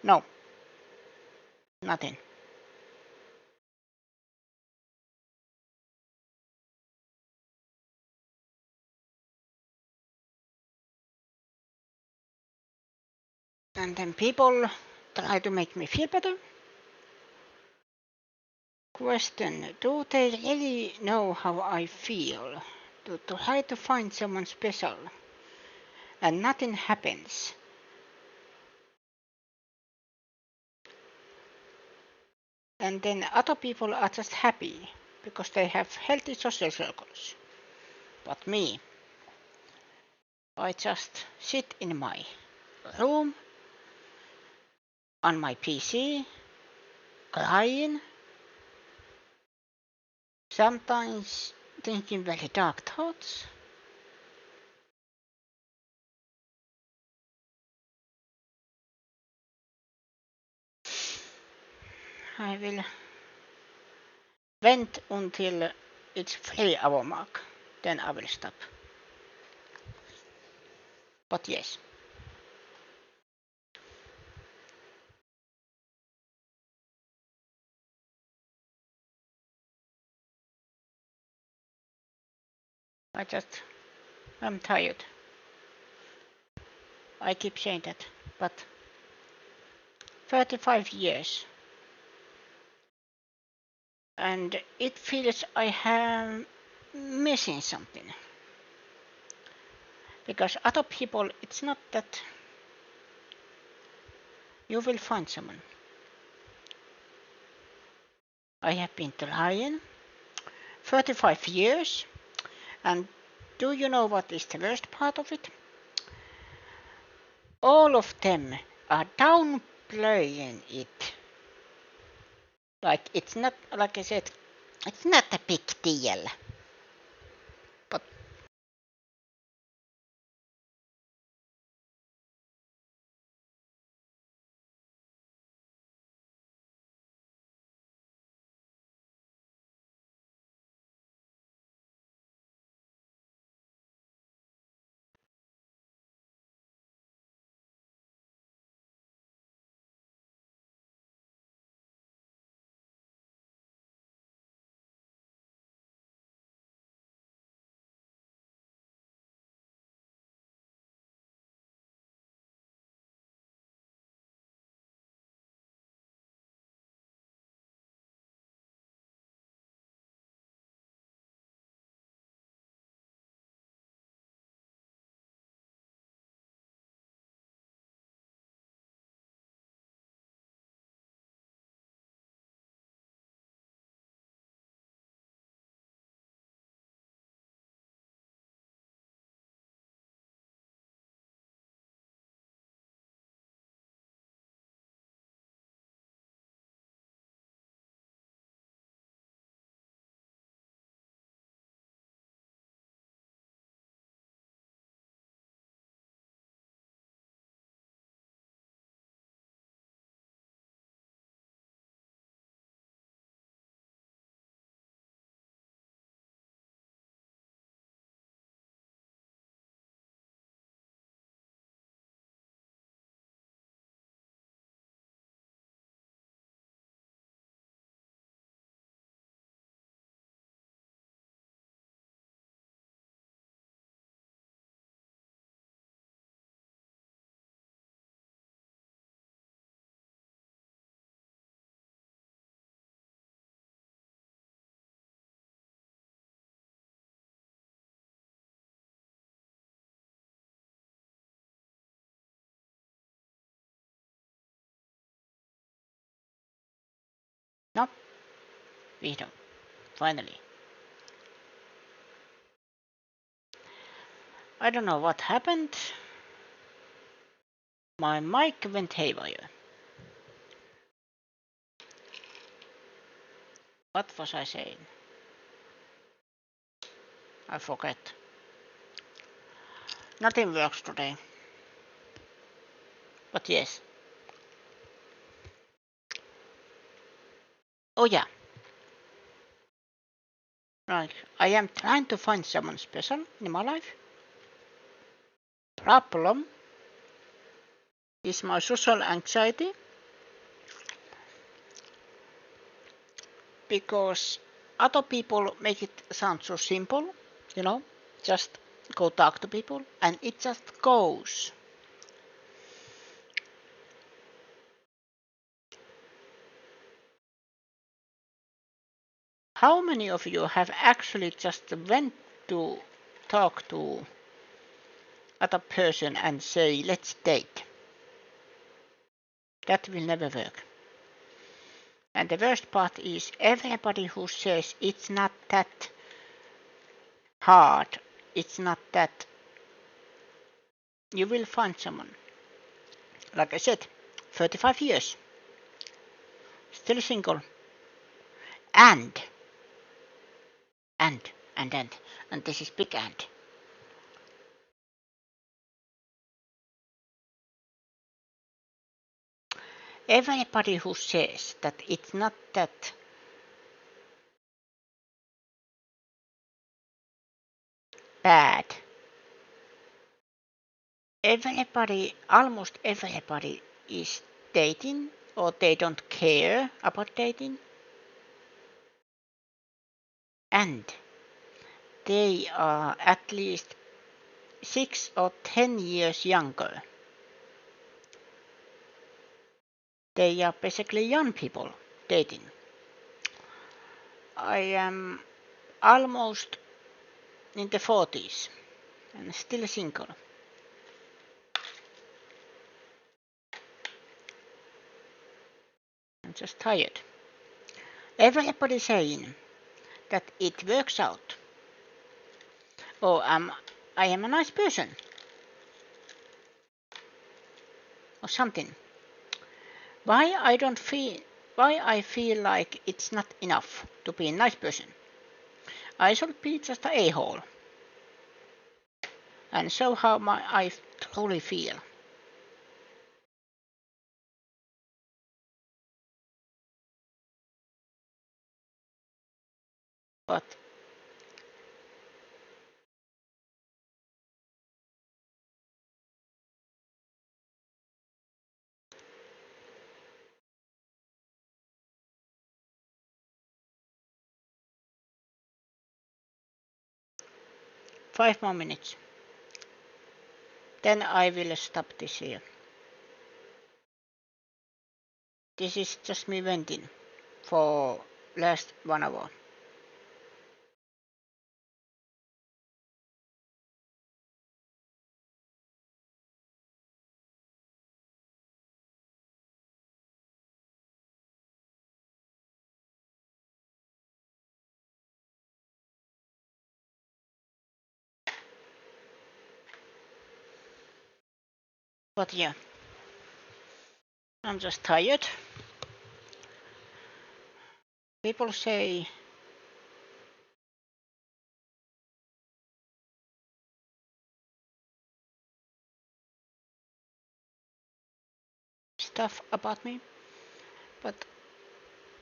No. Nothing. And then people try to make me feel better. Question, do they really know how I feel? To try to find someone special and nothing happens. And then other people are just happy because they have healthy social circles. But me, I just sit in my room on my PC, crying, sometimes thinking very dark thoughts, I will wait until it's 3 hour mark, then I will stop. But yes. I'm tired. I keep saying that, but 35 years. And it feels I am missing something. Because other people, it's not that you will find someone. I have been trying 35 years, and do you know what is the worst part of it? All of them are downplaying it. Like it's not, like I said, it's not a big deal. But no, we don't. Finally. I don't know what happened. My mic went haywire. What was I saying? I forget. Nothing works today. But yes. Oh yeah. Right. I am trying to find someone special in my life. Problem is my social anxiety. Because other people make it sound so simple, you know, just go talk to people and it just goes. How many of you have actually just went to talk to other person and say, let's date? That will never work. And the worst part is everybody who says it's not that hard, it's not that, you will find someone. Like I said, 35 years, still single, and this is big and. everybody who says that it's not that bad, almost everybody is dating or they don't care about dating, and they are at least 6 or 10 years younger. They are basically young people dating. I am almost in the 40s and still single. I'm just tired. Everybody saying that it works out. Or I am a nice person. Or something. Why I feel like it's not enough to be a nice person. I should be just an a-hole. And so how I truly feel. But five more minutes. Then I will stop this here. This is just me venting for last 1 hour. But yeah, I'm just tired. People say stuff about me, but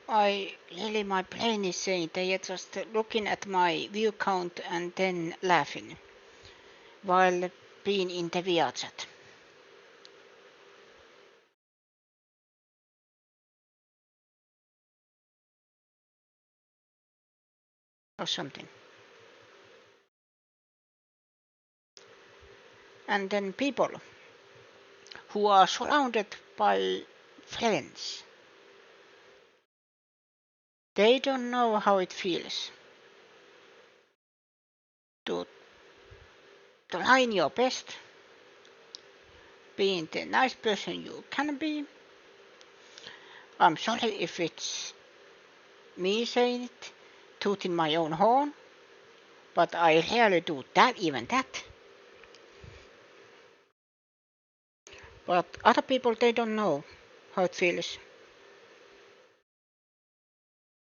my brain is saying they are just looking at my view count and then laughing while being in the VR chat. Or something. And then people who are surrounded by friends, they don't know how it feels to try your best, being the nice person you can be. I'm sorry if it's me saying it, tooting my own horn, but I rarely do that, even that. But other people, they don't know how it feels.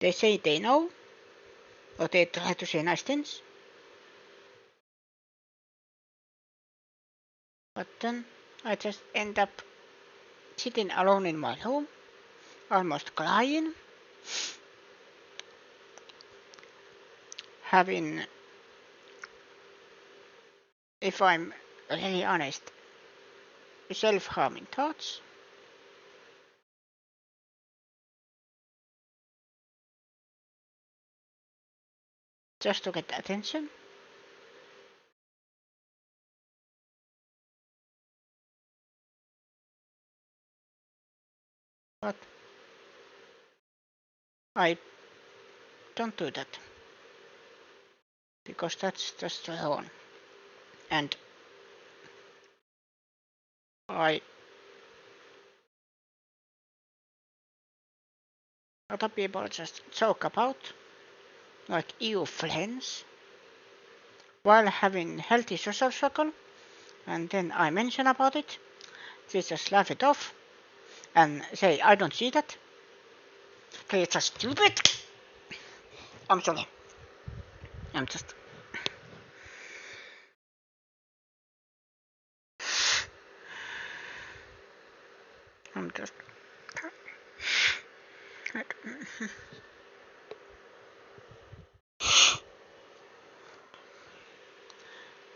They say they know, or they try to say nice things. But then I just end up sitting alone in my room, almost crying, having, if I'm really honest, self-harming thoughts. Just to get attention. But I don't do that. Because that's just wrong. And other people just joke about, like EU friends, while having healthy social circle, and then I mention about it, they just laugh it off, and say, I don't see that. They're just stupid. I'm sorry. I'm just...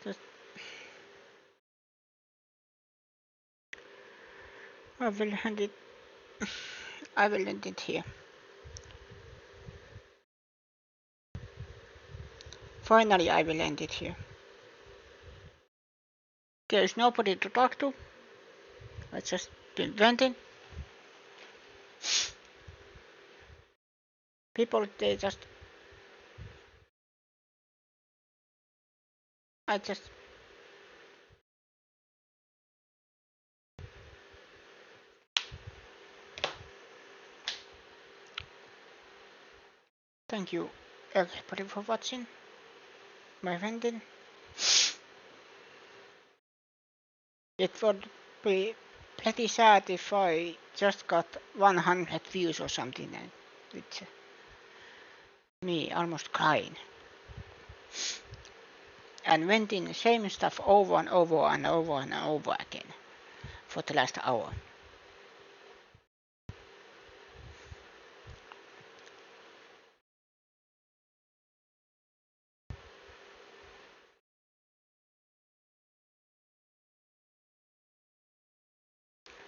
Just I will hand it. I will end it here. Finally, I will end it here. There is nobody to talk to. I just been venting. People, they just. I just. Thank you, everybody, for watching my venting. It would be pretty sad if I just got 100 views or something, and with me almost crying. And venting the same stuff over and over and over and over again for the last hour.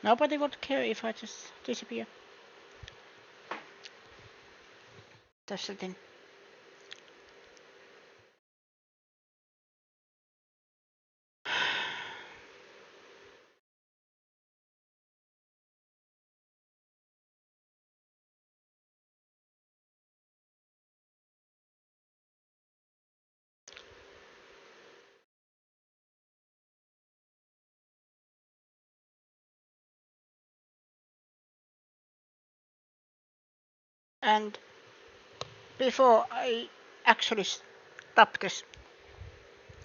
Nobody would care if I just disappear. That's the thing. And before I actually stop this,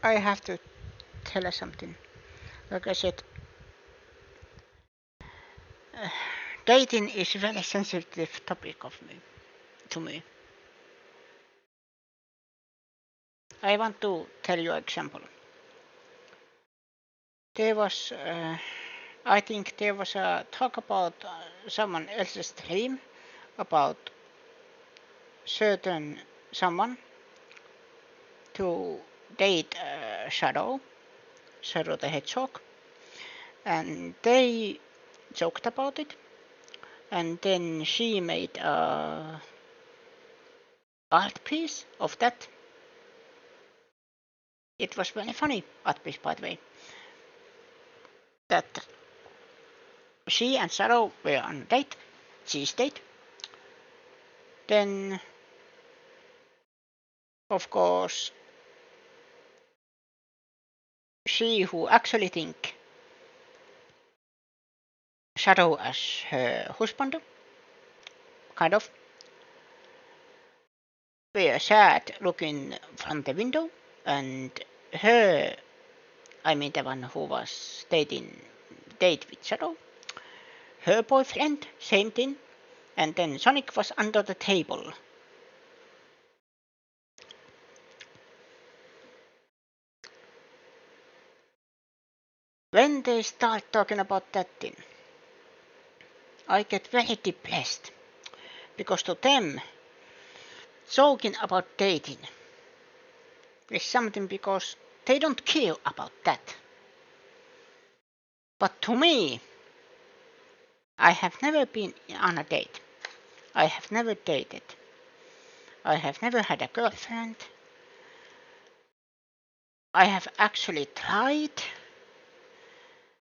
I have to tell you something. Like I said, dating is a very sensitive topic to me. I want to tell you an example. There was, I think there was a talk about someone else's dream about certain someone to date Shadow the Hedgehog, and they joked about it, and then she made a art piece of that. It was very funny art piece, by the way. That she and Shadow were on a date, cheese date. Then, of course, she who actually think Shadow as her husband, kind of, were sad looking from the window, and her, I mean the one who was date with Shadow, her boyfriend, same thing, and then Sonic was under the table. When they start talking about that thing, I get very depressed, because to them, talking about dating is something because they don't care about that. But to me, I have never been on a date. I have never dated. I have never had a girlfriend. I have actually tried.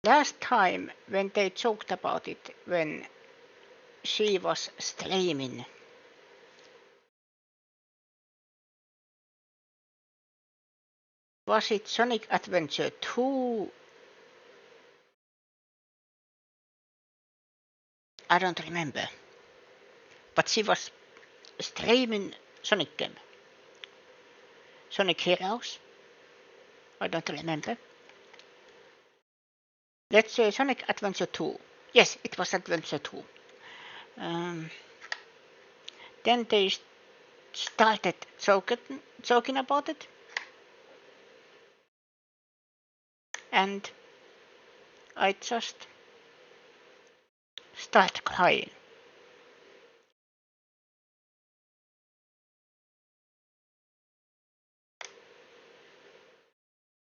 Last time when they joked about it, when she was streaming, was it Sonic Adventure 2? I don't remember. But she was streaming Sonic game. Sonic Heroes? I don't remember. Let's say Sonic Adventure 2. Yes, it was Adventure 2. Then they started joking about it. And I just start crying.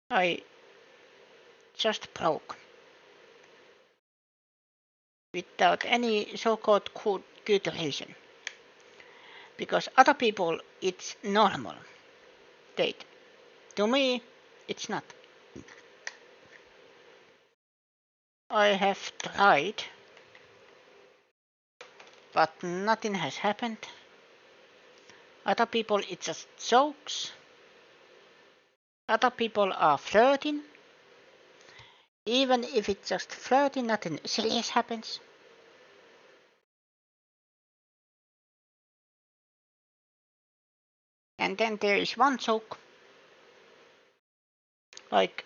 I just broke. Without any so-called good reason. Because other people, it's normal. Date. To me, it's not. I have tried, but nothing has happened. Other people, it's just jokes. Other people are flirting. Even if it's just flirting, nothing serious happens. And then there is one joke, like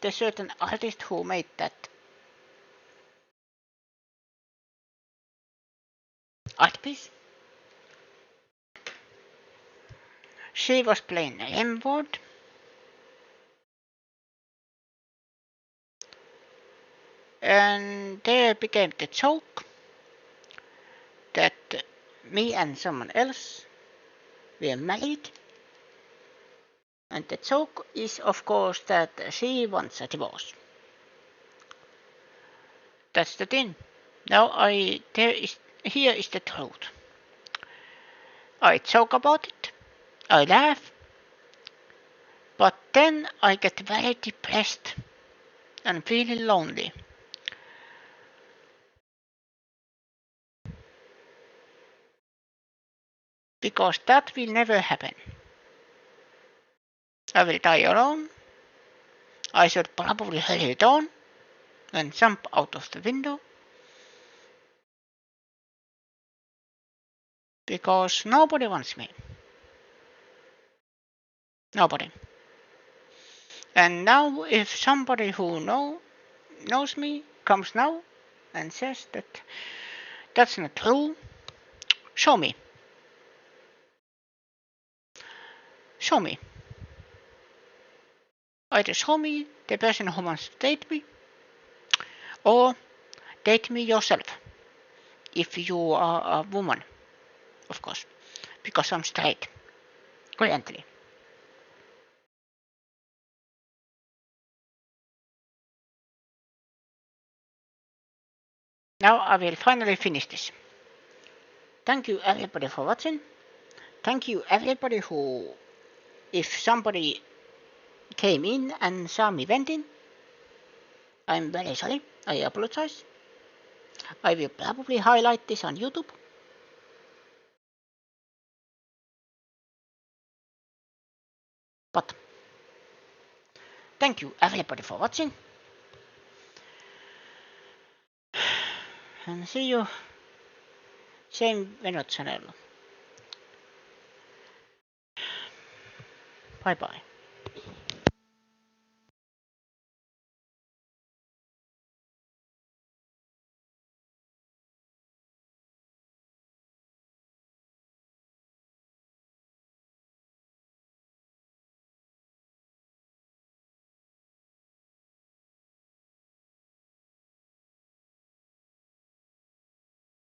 the certain artist who made that art piece. She was playing an M-word. And there became the joke that me and someone else were married. And the joke is, of course, that she wants a divorce. That's the thing. Now here is the truth. I joke about it. I laugh. But then I get very depressed and feeling lonely. Because that will never happen. I will die alone. I should probably hurry it on and jump out of the window. Because nobody wants me. Nobody. And now if somebody who knows me comes now and says that that's not true, show me. Show me. Either show me the person who wants to date me, or date me yourself. If you are a woman, of course. Because I'm straight. Currently. Now I will finally finish this. Thank you everybody for watching. Thank you everybody who, if somebody came in and saw me venting, I'm very sorry. I apologize. I will probably highlight this on YouTube. But thank you everybody for watching. And see you same Venot channel. Bye bye.